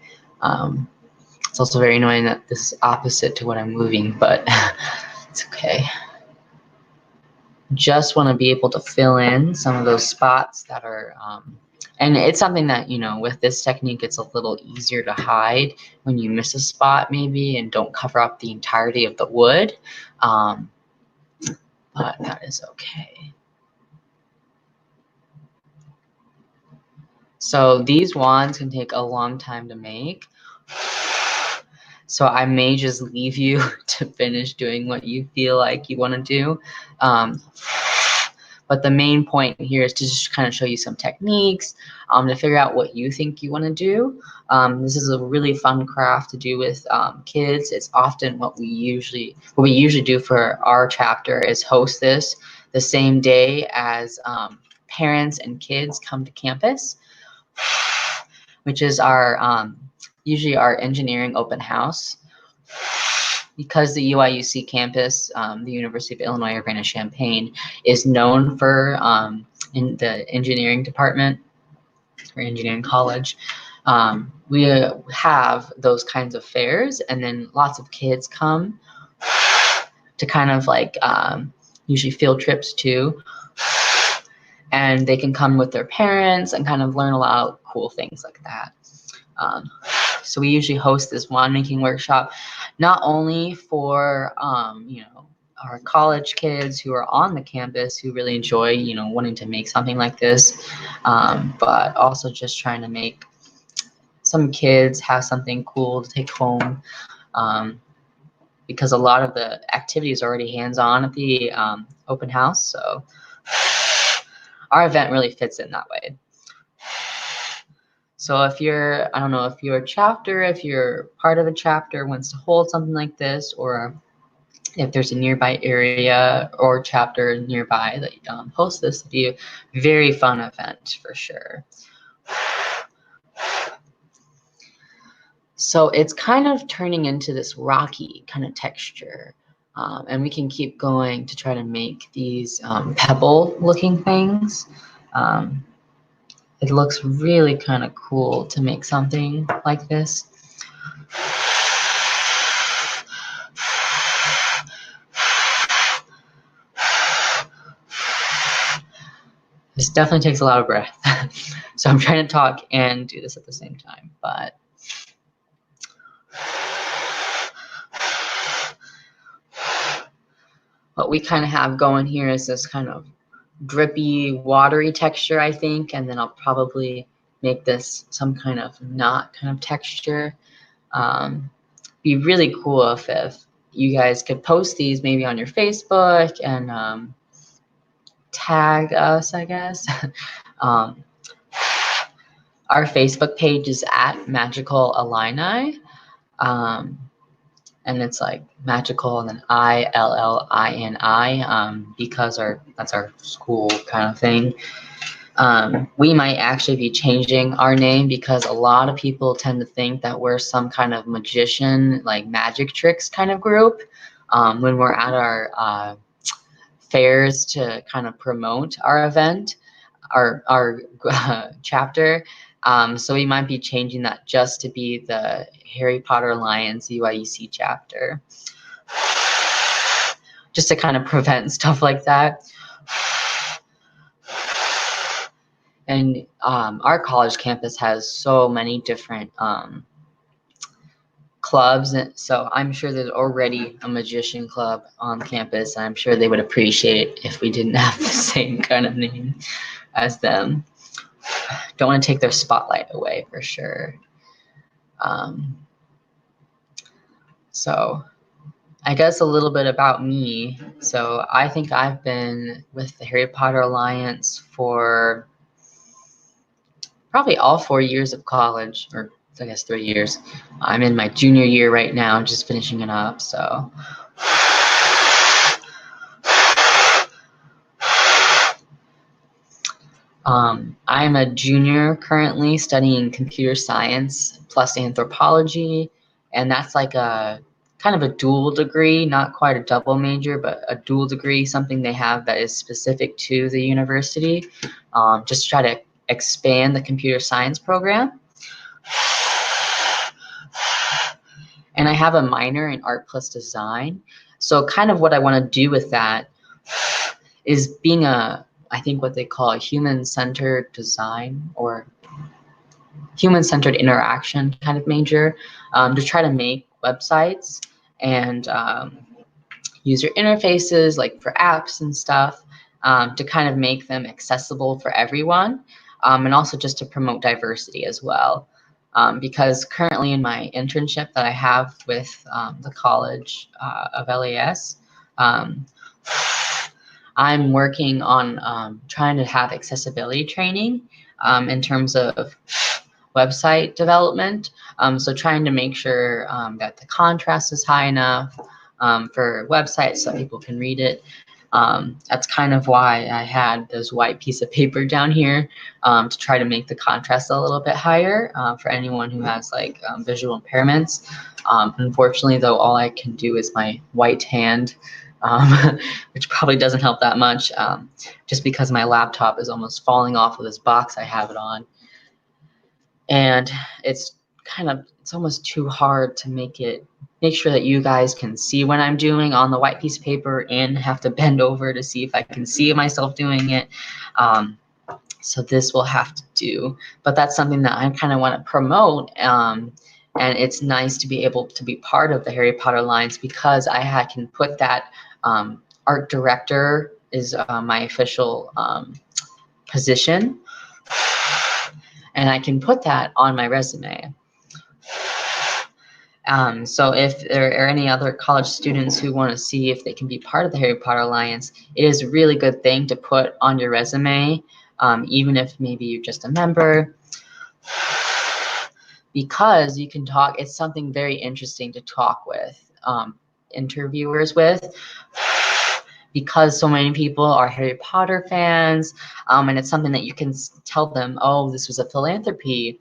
It's also very annoying that this is opposite to what I'm moving, but it's okay. Just want to be able to fill in some of those spots that are, and it's something that, with this technique, it's a little easier to hide when you miss a spot maybe and don't cover up the entirety of the wood, but that is okay. So these wands can take a long time to make. So I may just leave you to finish doing what you feel like you want to do. But the main point here is to just kind of show you some techniques, to figure out what you think you want to do. This is a really fun craft to do with kids. It's often what we usually do for our chapter is host this the same day as parents and kids come to campus, which is our usually our engineering open house. Because the UIUC campus, the University of Illinois Urbana-Champaign, is known for in the engineering department or engineering college, we have those kinds of fairs, and then lots of kids come to kind of like usually field trips too, and they can come with their parents and kind of learn a lot of cool things like that. So we usually host this wand making workshop, not only for our college kids who are on the campus who really enjoy wanting to make something like this, but also just trying to make some kids have something cool to take home, because a lot of the activity is already hands-on at the open house. So our event really fits in that way. So if you're, I don't know, if you're a chapter, if you're part of a chapter wants to hold something like this, or if there's a nearby area or chapter nearby that hosts this, it'd be a very fun event for sure. So it's kind of turning into this rocky kind of texture, and we can keep going to try to make these pebble looking things. It looks really kind of cool to make something like this. This definitely takes a lot of breath. So I'm trying to talk and do this at the same time, but what we kind of have going here is this kind of drippy, watery texture, I think, and then I'll probably make this some kind of knot kind of texture. Be really cool if you guys could post these maybe on your Facebook and tag us, I guess. Our Facebook page is at Magical Illini, and it's like magical and then ILLINI, because that's our school kind of thing. We might actually be changing our name because a lot of people tend to think that we're some kind of magician, like magic tricks kind of group when we're at our fairs to kind of promote our event, our chapter. So we might be changing that just to be the Harry Potter Alliance UIEC chapter, just to kind of prevent stuff like that. And our college campus has so many different clubs, and so I'm sure there's already a magician club on campus, and I'm sure they would appreciate it if we didn't have the same kind of name as them. Don't want to take their spotlight away for sure. So I guess a little bit about me. So I think I've been with the Harry Potter Alliance for probably all 4 years of college, or I guess 3 years. I'm in my junior year right now, just finishing it up. So I'm a junior currently studying computer science plus anthropology, and that's like a kind of a dual degree, not quite a double major, but a dual degree, something they have that is specific to the university, just to try to expand the computer science program. And I have a minor in art plus design. So kind of what I want to do with that is being I think what they call a human-centered design or human-centered interaction kind of major, to try to make websites and user interfaces like for apps and stuff, to kind of make them accessible for everyone, and also just to promote diversity as well. Because currently in my internship that I have with the College of LAS, I'm working on trying to have accessibility training in terms of website development. So trying to make sure that the contrast is high enough for websites so people can read it. That's kind of why I had this white piece of paper down here to try to make the contrast a little bit higher for anyone who has like visual impairments. Unfortunately, though, all I can do is my white hand, which probably doesn't help that much, just because my laptop is almost falling off of this box I have it on. And it's almost too hard to make sure that you guys can see what I'm doing on the white piece of paper and have to bend over to see if I can see myself doing it. So this will have to do, but that's something that I kind of want to promote. And it's nice to be able to be part of the Harry Potter Alliance because I can put that art director is my official position, and I can put that on my resume. So if there are any other college students who want to see if they can be part of the Harry Potter Alliance, it is a really good thing to put on your resume, even if maybe you're just a member, because you can talk. It's something very interesting to talk with interviewers with, because so many people are Harry Potter fans, and it's something that you can tell them, oh, this was a philanthropy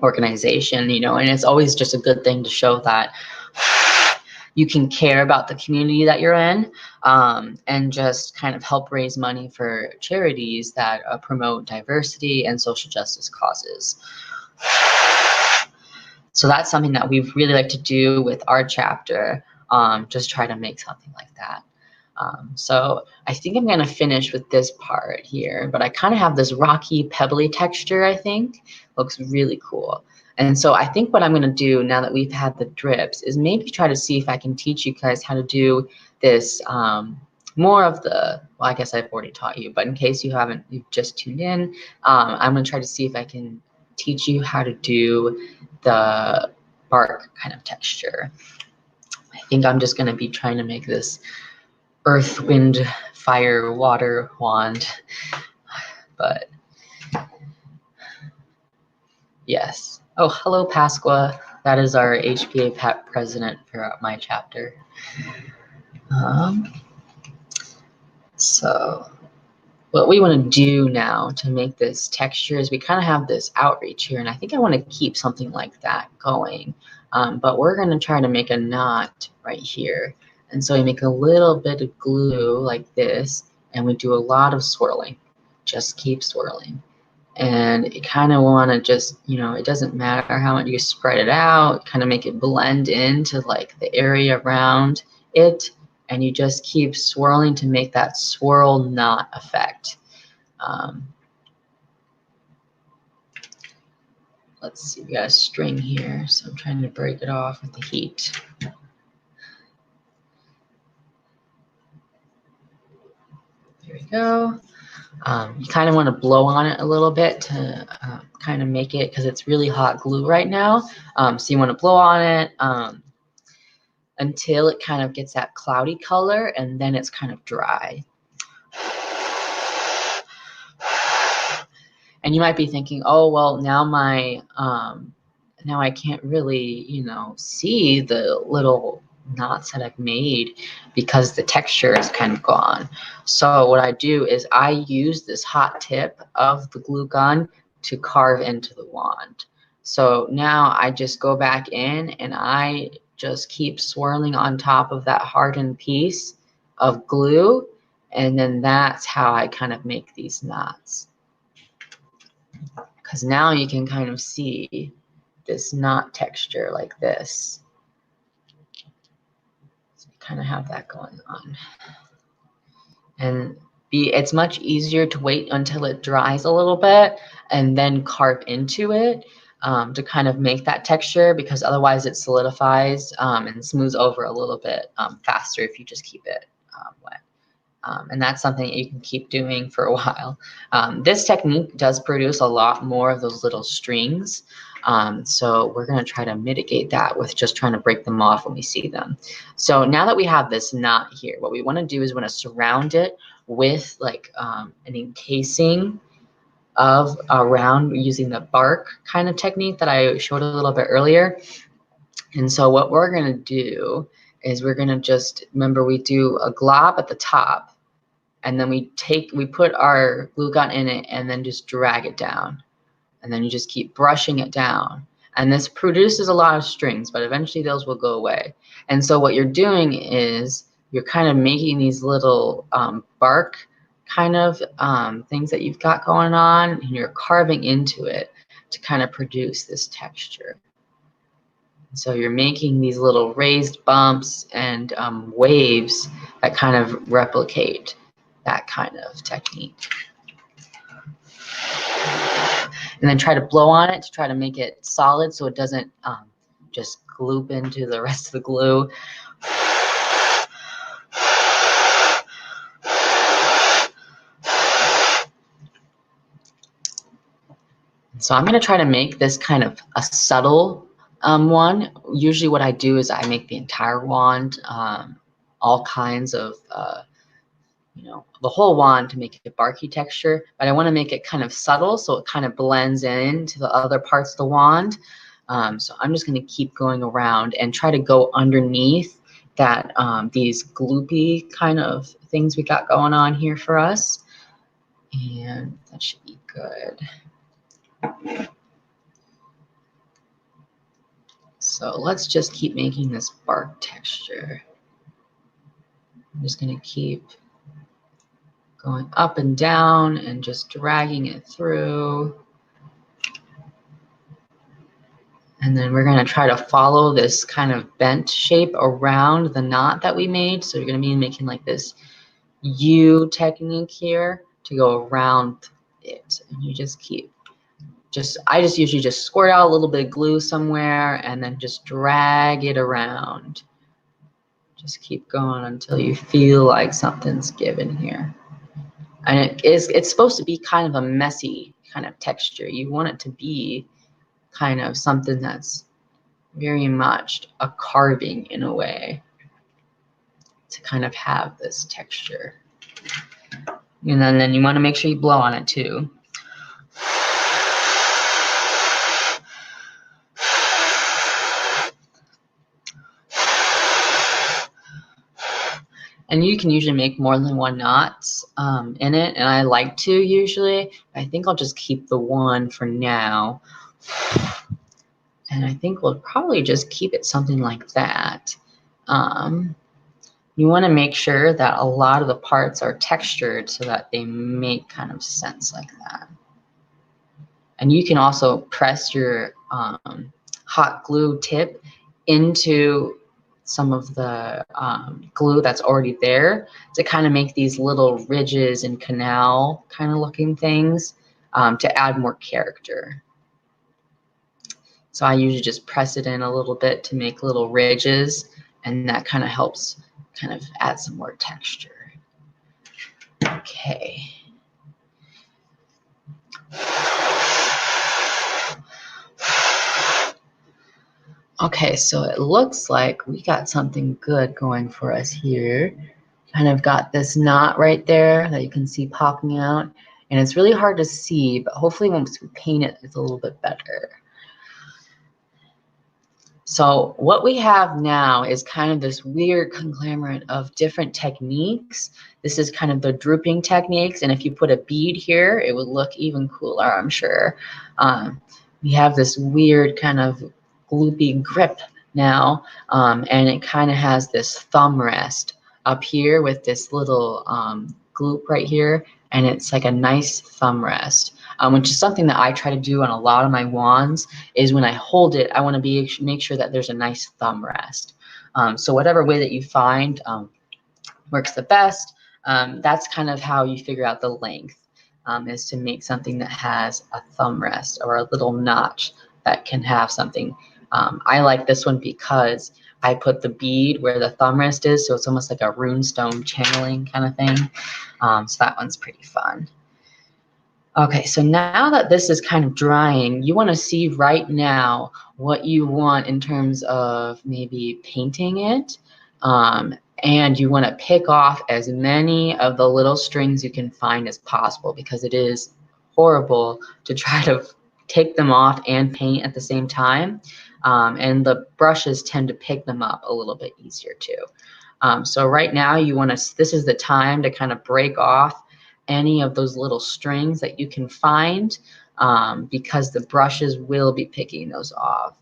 organization, and it's always just a good thing to show that you can care about the community that you're in, and just kind of help raise money for charities that promote diversity and social justice causes. So that's something that we really like to do with our chapter, just try to make something like that. So I think I'm going to finish with this part here, but I kind of have this rocky, pebbly texture, I think. Looks really cool. And so I think what I'm going to do now that we've had the drips is maybe try to see if I can teach you guys how to do this, more of the, well, I guess I've already taught you, but in case you've just tuned in, I'm going to try to see if I can teach you how to do the bark kind of texture. I think I'm just going to be trying to make this earth, wind, fire, water wand, but yes. Oh, hello, Pasqua. That is our HPA president for my chapter. So what we want to do now to make this texture is we kind of have this outreach here, and I think I want to keep something like that going. But we're going to try to make a knot right here. And so we make a little bit of glue like this, and we do a lot of swirling. Just keep swirling. And you kind of want to just, it doesn't matter how much you spread it out, kind of make it blend into like the area around it. And you just keep swirling to make that swirl knot effect. Let's see, we got a string here, so I'm trying to break it off with the heat. There we go. You kind of want to blow on it a little bit to kind of make it, because it's really hot glue right now. So you want to blow on it until it kind of gets that cloudy color, and then it's kind of dry. And you might be thinking, oh, well, now now I can't really, see the little knots that I've made because the texture is kind of gone. So what I do is I use this hot tip of the glue gun to carve into the wand. So now I just go back in and I just keep swirling on top of that hardened piece of glue, and then that's how I kind of make these knots. Because now you can kind of see this knot texture like this. So you kind of have that going on. And it's much easier to wait until it dries a little bit and then carve into it to kind of make that texture, because otherwise it solidifies and smooths over a little bit faster if you just keep it wet. And that's something that you can keep doing for a while. This technique does produce a lot more of those little strings. So we're going to try to mitigate that with just trying to break them off when we see them. So now that we have this knot here, what we want to do is we want to surround it with like an encasing of around using the bark kind of technique that I showed a little bit earlier. And so what we're going to do is we're going to just, remember, we do a glob at the top, and then we put our glue gun in it and then just drag it down. And then you just keep brushing it down. And this produces a lot of strings, but eventually those will go away. And so what you're doing is you're kind of making these little bark kind of things that you've got going on, and you're carving into it to kind of produce this texture. So you're making these little raised bumps and waves that kind of replicate that kind of technique. And then try to blow on it to try to make it solid so it doesn't just gloop into the rest of the glue. So I'm going to try to make this kind of a subtle one. Usually what I do is I make the entire wand, all kinds of, the whole wand to make a barky texture, but I want to make it kind of subtle so it kind of blends into the other parts of the wand. So I'm just going to keep going around and try to go underneath that these gloopy kind of things we got going on here for us. And that should be good. So let's just keep making this bark texture. I'm just going to keep going up and down and just dragging it through. And then we're going to try to follow this kind of bent shape around the knot that we made. So you're going to be making like this U technique here to go around it. And you just keep, I just usually just squirt out a little bit of glue somewhere and then just drag it around. Just keep going until you feel like something's given here. And it's supposed to be kind of a messy kind of texture. You want it to be kind of something that's very much a carving in a way, to kind of have this texture. And then you want to make sure you blow on it too. And you can usually make more than one knots in it, and I like to usually. I think I'll just keep the one for now. And I think we'll probably just keep it something like that. You want to make sure that a lot of the parts are textured so that they make kind of sense like that. And you can also press your hot glue tip into some of the glue that's already there to kind of make these little ridges and canal kind of looking things to add more character. So I usually just press it in a little bit to make little ridges, and that kind of helps kind of add some more texture. Okay. Okay, so it looks like we got something good going for us here. Kind of got this knot right there that you can see popping out, and it's really hard to see, but hopefully once we paint it, it's a little bit better. So what we have now is kind of this weird conglomerate of different techniques. This is kind of the drooping techniques, and if you put a bead here, it would look even cooler, I'm sure. We have this weird kind of gloopy grip now, and it kind of has this thumb rest up here with this little gloop right here, and it's like a nice thumb rest. Which is something that I try to do on a lot of my wands, is when I hold it, I want to make sure that there's a nice thumb rest. So whatever way that you find works the best, that's kind of how you figure out the length, is to make something that has a thumb rest or a little notch that can have something. I like this one because I put the bead where the thumb rest is, so it's almost like a runestone channeling kind of thing. So that one's pretty fun. Okay, so now that this is kind of drying, you want to see right now what you want in terms of maybe painting it. And you want to pick off as many of the little strings you can find as possible, because it is horrible to try to take them off and paint at the same time. And the brushes tend to pick them up a little bit easier too. So right now you want to, this is the time to kind of break off any of those little strings that you can find, because the brushes will be picking those off.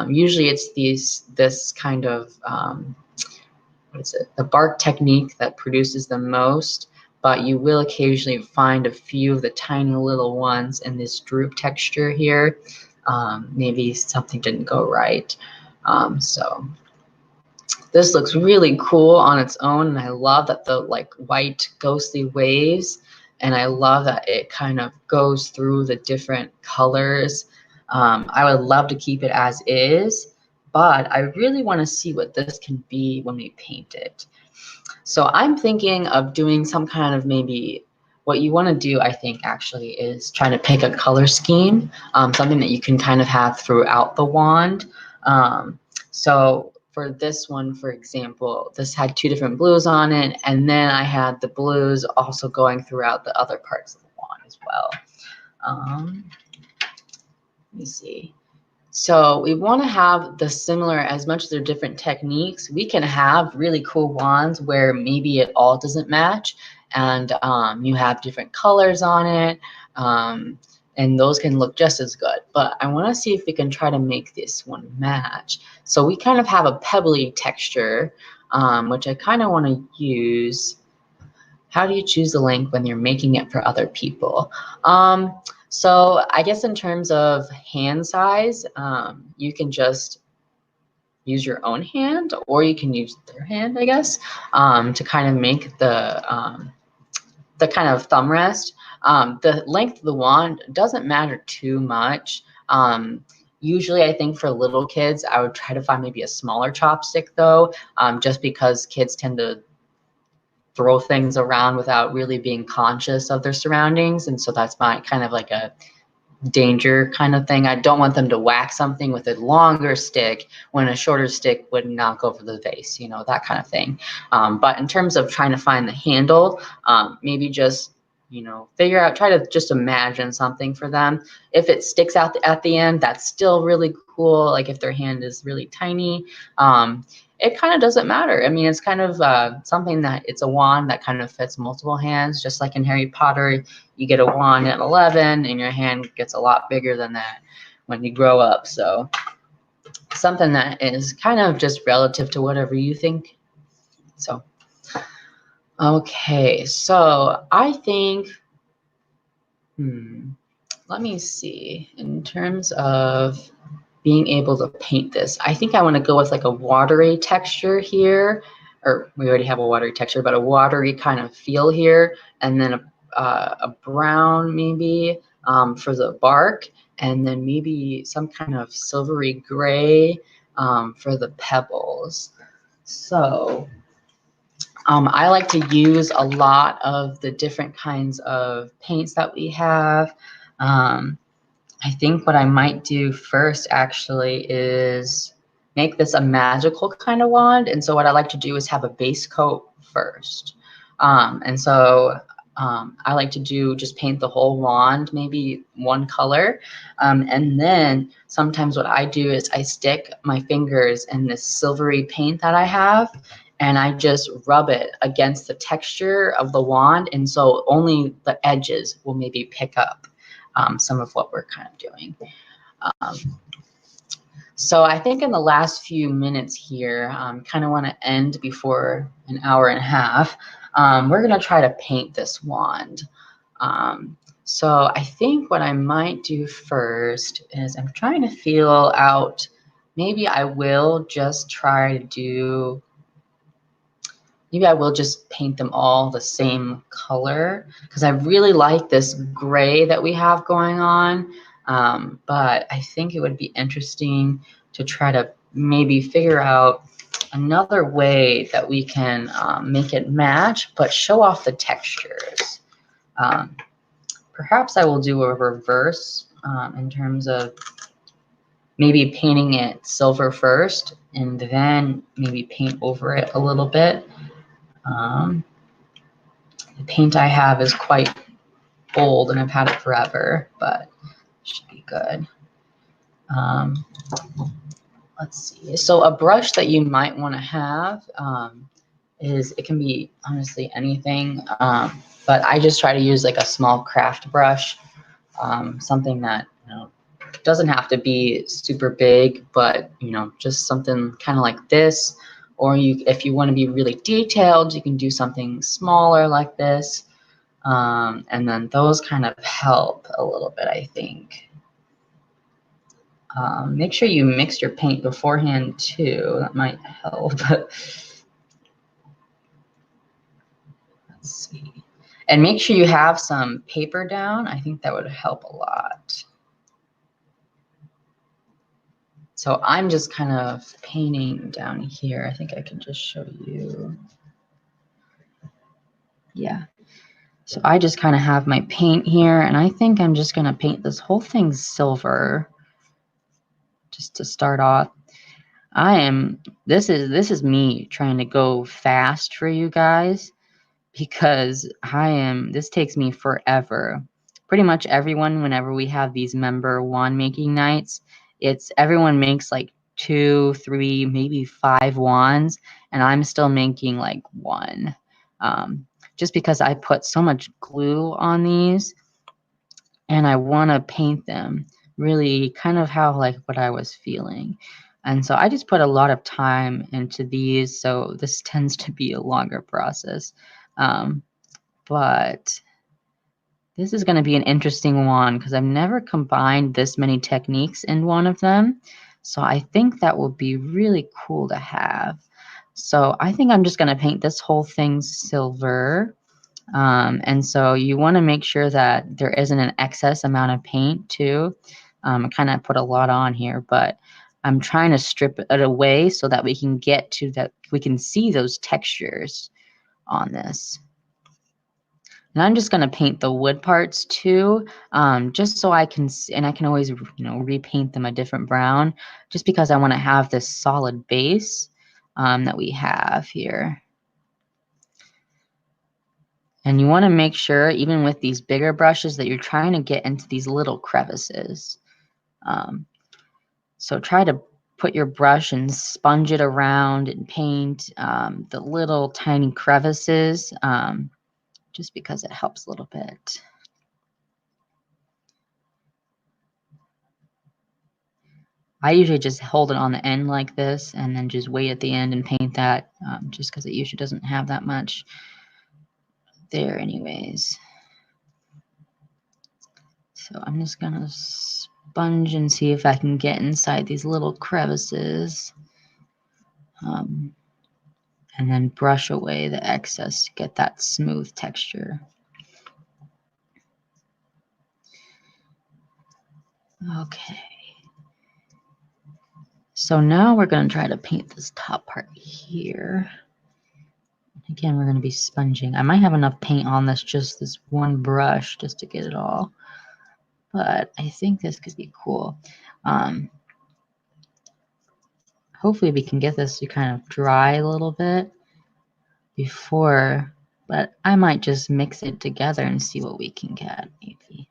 Usually it's this kind of, what is it, the bark technique that produces the most, but you will occasionally find a few of the tiny little ones in this droop texture here. Maybe something didn't go right. So this looks really cool on its own, and I love that the like white ghostly waves, and I love that it kind of goes through the different colors. I would love to keep it as is, but I really want to see what this can be when we paint it. So I'm thinking of doing some kind of, maybe what you want to do, I think actually, is trying to pick a color scheme, something that you can kind of have throughout the wand. So for this one, for example, this had two different blues on it, and then I had the blues also going throughout the other parts of the wand as well. Let me see. So we want to have the similar, as much as they're different techniques, we can have really cool wands where maybe it all doesn't match, and you have different colors on it, and those can look just as good. But I want to see if we can try to make this one match. So we kind of have a pebbly texture, which I kind of want to use. How do you choose the length when you're making it for other people? So I guess in terms of hand size, you can just use your own hand, or you can use their hand, I guess, to kind of make the kind of thumb rest. The length of the wand doesn't matter too much. Usually, I think for little kids, I would try to find maybe a smaller chopstick though, just because kids tend to throw things around without really being conscious of their surroundings, and so that's my kind of like a danger kind of thing. I don't want them to whack something with a longer stick when a shorter stick would knock over the vase, you know, that kind of thing. But in terms of trying to find the handle, maybe just you know, figure out, try to just imagine something for them. If it sticks out at the end, that's still really cool. Like if their hand is really tiny, it kind of doesn't matter. I mean, it's kind of something that it's a wand that kind of fits multiple hands, just like in Harry Potter, you get a wand at 11 and your hand gets a lot bigger than that when you grow up. So something that is kind of just relative to whatever you think. So okay, so I think, let me see, in terms of being able to paint this, I think I want to go with like a watery texture here, or we already have a watery texture, but a watery kind of feel here, and then a brown maybe for the bark, and then maybe some kind of silvery gray for the pebbles. So I like to use a lot of the different kinds of paints that we have. I think what I might do first actually is make this a magical kind of wand. And so what I like to do is have a base coat first. I like to do just paint the whole wand, maybe one color. And then sometimes what I do is I stick my fingers in this silvery paint that I have, and I just rub it against the texture of the wand. And so only the edges will maybe pick up some of what we're kind of doing. So I think in the last few minutes here, kind of want to end before an hour and a half. We're going to try to paint this wand. So I think what I might do first is I'm trying to feel out, maybe I will just try to do, maybe I will just paint them all the same color, because I really like this gray that we have going on. But I think it would be interesting to try to maybe figure out another way that we can make it match, but show off the textures. Perhaps I will do a reverse in terms of maybe painting it silver first and then maybe paint over it a little bit. The paint I have is quite old and I've had it forever, but it should be good. Let's see. So a brush that you might want to have is, it can be honestly anything, but I just try to use like a small craft brush, something that, you know, doesn't have to be super big, but you know, just something kind of like this. Or if you want to be really detailed, you can do something smaller like this. And then those kind of help a little bit, I think. Make sure you mix your paint beforehand too. That might help. Let's see. And make sure you have some paper down. I think that would help a lot. So I'm just kind of painting down here. I think I can just show you. Yeah. So I just kind of have my paint here, and I think I'm just going to paint this whole thing silver just to start off. This is me trying to go fast for you guys, because this takes me forever. Pretty much everyone, whenever we have these member wand making nights, everyone makes like 2, 3, maybe 5 wands, and I'm still making like 1. Just because I put so much glue on these and I want to paint them really kind of how like what I was feeling. And so I just put a lot of time into these, so this tends to be a longer process. But this is going to be an interesting one because I've never combined this many techniques in one of them. So I think that will be really cool to have. So I think I'm just going to paint this whole thing silver. And so you want to make sure that there isn't an excess amount of paint too. I kind of put a lot on here, but I'm trying to strip it away so that we can get to that, we can see those textures on this. And I'm just going to paint the wood parts too, just so I can, and I can always, you know, repaint them a different brown, just because I want to have this solid base that we have here. And you want to make sure, even with these bigger brushes, that you're trying to get into these little crevices. So try to put your brush and sponge it around and paint the little tiny crevices, just because it helps a little bit. I usually just hold it on the end like this and then just wait at the end and paint that, just because it usually doesn't have that much there anyways. So I'm just going to sponge and see if I can get inside these little crevices. And then brush away the excess to get that smooth texture. Okay. So now we're going to try to paint this top part here. Again, we're going to be sponging. I might have enough paint on just this one brush just to get it all. But I think this could be cool. Hopefully we can get this to kind of dry a little bit before, but I might just mix it together and see what we can get maybe.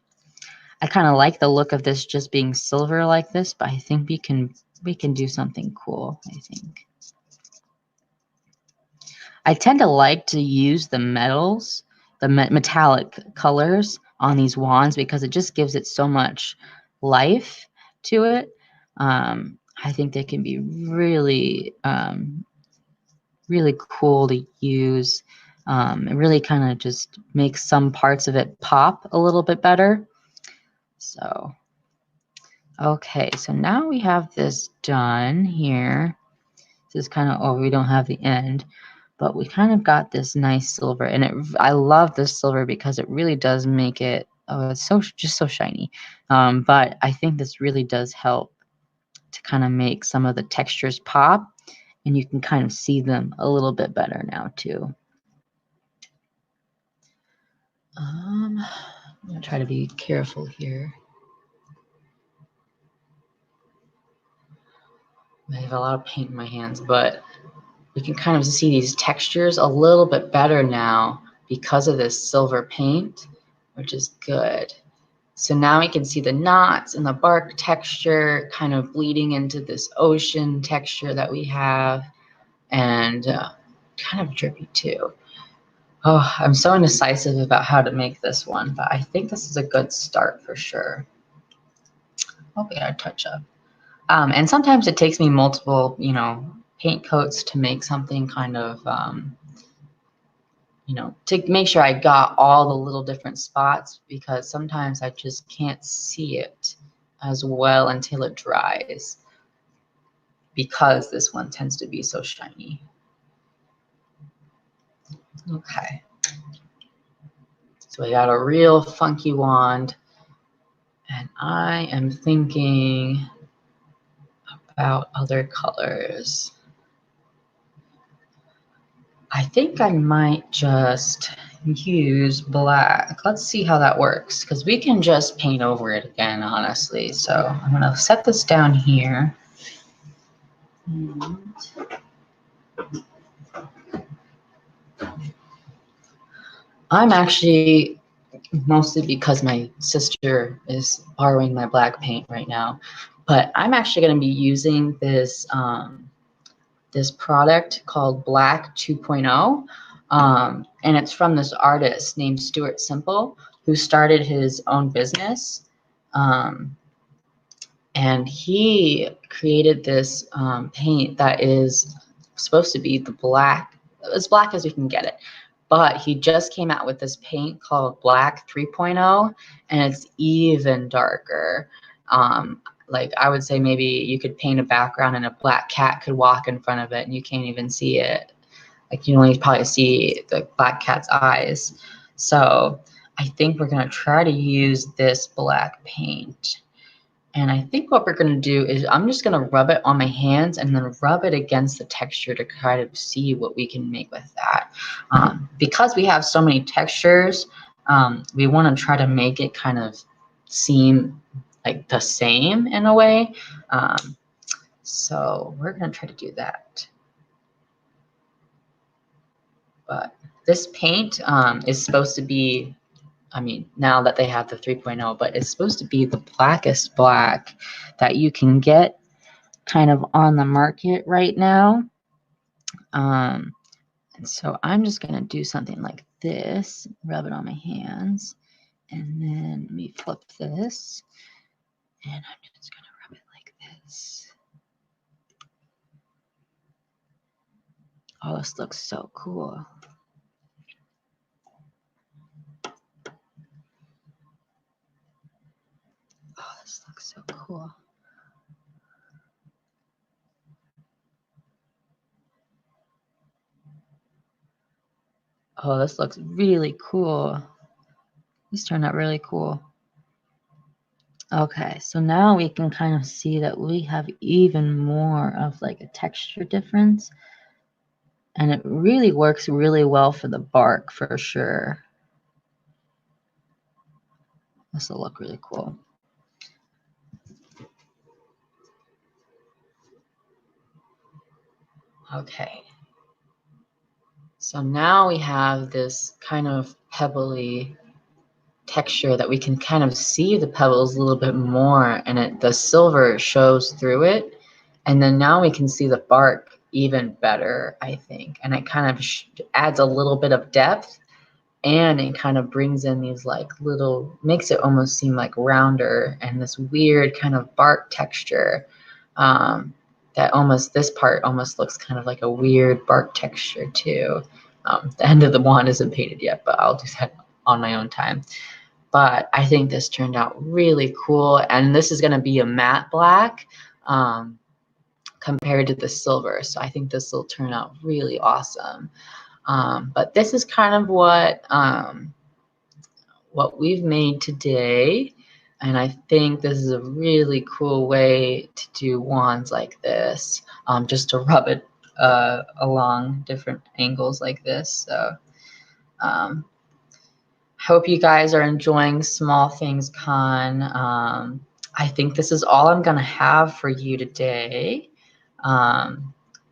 I kind of like the look of this just being silver like this, but I think we can do something cool, I think. I tend to like to use the metals, the metallic colors on these wands because it just gives it so much life to it. I think they can be really, really cool to use. It really kind of just makes some parts of it pop a little bit better. So, okay, so now we have this done here. This is kind of, oh, we don't have the end, but we kind of got this nice silver, and I love this silver because it really does make it, oh, it's just so shiny. But I think this really does help to kind of make some of the textures pop, and you can kind of see them a little bit better now too. I'm gonna try to be careful here. I have a lot of paint in my hands, but we can kind of see these textures a little bit better now because of this silver paint, which is good. So now we can see the knots and the bark texture kind of bleeding into this ocean texture that we have, and kind of drippy too. Oh, I'm so indecisive about how to make this one, but I think this is a good start for sure. Okay, our touch up. And sometimes it takes me multiple, paint coats to make something kind of, to make sure I got all the little different spots, because sometimes I just can't see it as well until it dries, because this one tends to be so shiny. Okay. So I got a real funky wand, and I am thinking about other colors. I think I might just use black. Let's see how that works, because we can just paint over it again, honestly. So I'm going to set this down here. And I'm actually, mostly because my sister is borrowing my black paint right now, but I'm actually going to be using this this product called Black 2.0, and it's from this artist named Stuart Simple, who started his own business, and he created this paint that is supposed to be as black as we can get it. But he just came out with this paint called Black 3.0, and it's even darker. Like, I would say maybe you could paint a background and a black cat could walk in front of it and you can't even see it. Like, you only probably see the black cat's eyes. So I think we're going to try to use this black paint. And I think what we're going to do is I'm just going to rub it on my hands and then rub it against the texture to kind of see what we can make with that. Because we have so many textures, we want to try to make it kind of seem like the same in a way. So we're going to try to do that. But This paint is supposed to be, I mean, now that they have the 3.0, but it's supposed to be the blackest black that you can get kind of on the market right now. And so I'm just going to do something like this, rub it on my hands, and then let me flip this, and I'm just going to rub it like this. Oh, this looks so cool. Oh, this looks so cool. Oh, this looks really cool. This turned out really cool. Okay, so now we can kind of see that we have even more of like a texture difference. And it really works really well for the bark for sure. This will look really cool. Okay. So now we have this kind of pebbly texture that we can kind of see the pebbles a little bit more, and the silver shows through it. And then now we can see the bark even better, I think. And it kind of adds a little bit of depth, and it kind of brings in these like little, makes it almost seem like rounder, and this weird kind of bark texture. That almost, this part almost looks kind of like a weird bark texture too. The end of the wand isn't painted yet, but I'll do that on my own time. But I think this turned out really cool, and this is going to be a matte black compared to the silver, so I think this will turn out really awesome. But this is kind of what we've made today, and I think this is a really cool way to do wands like this, just to rub it along different angles like this. So hope you guys are enjoying Small Things Con. I think this is all I'm going to have for you today.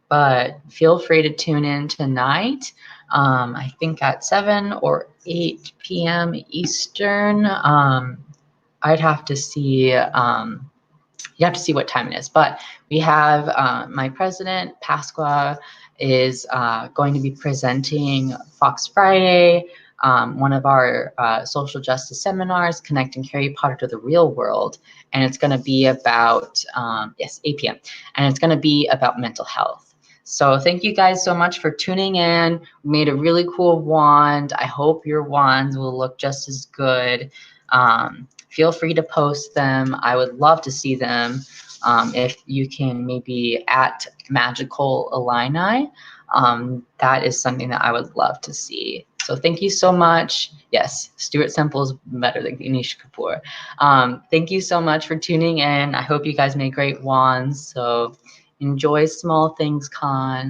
But feel free to tune in tonight. I think at 7 or 8 p.m. Eastern. I'd have to see. You have to see what time it is. But we have my president, Pasqua, is going to be presenting Fox Friday, one of our social justice seminars, Connecting Harry Potter to the Real World. And it's going to be about, 8 p.m. And it's going to be about mental health. So thank you guys so much for tuning in. We made a really cool wand. I hope your wands will look just as good. Feel free to post them. I would love to see them. If you can maybe at Magical Illini, that is something that I would love to see. So thank you so much. Yes, Stuart Semple is better than Ganesh Kapoor. Thank you so much for tuning in. I hope you guys made great wands. So enjoy Small Things Con.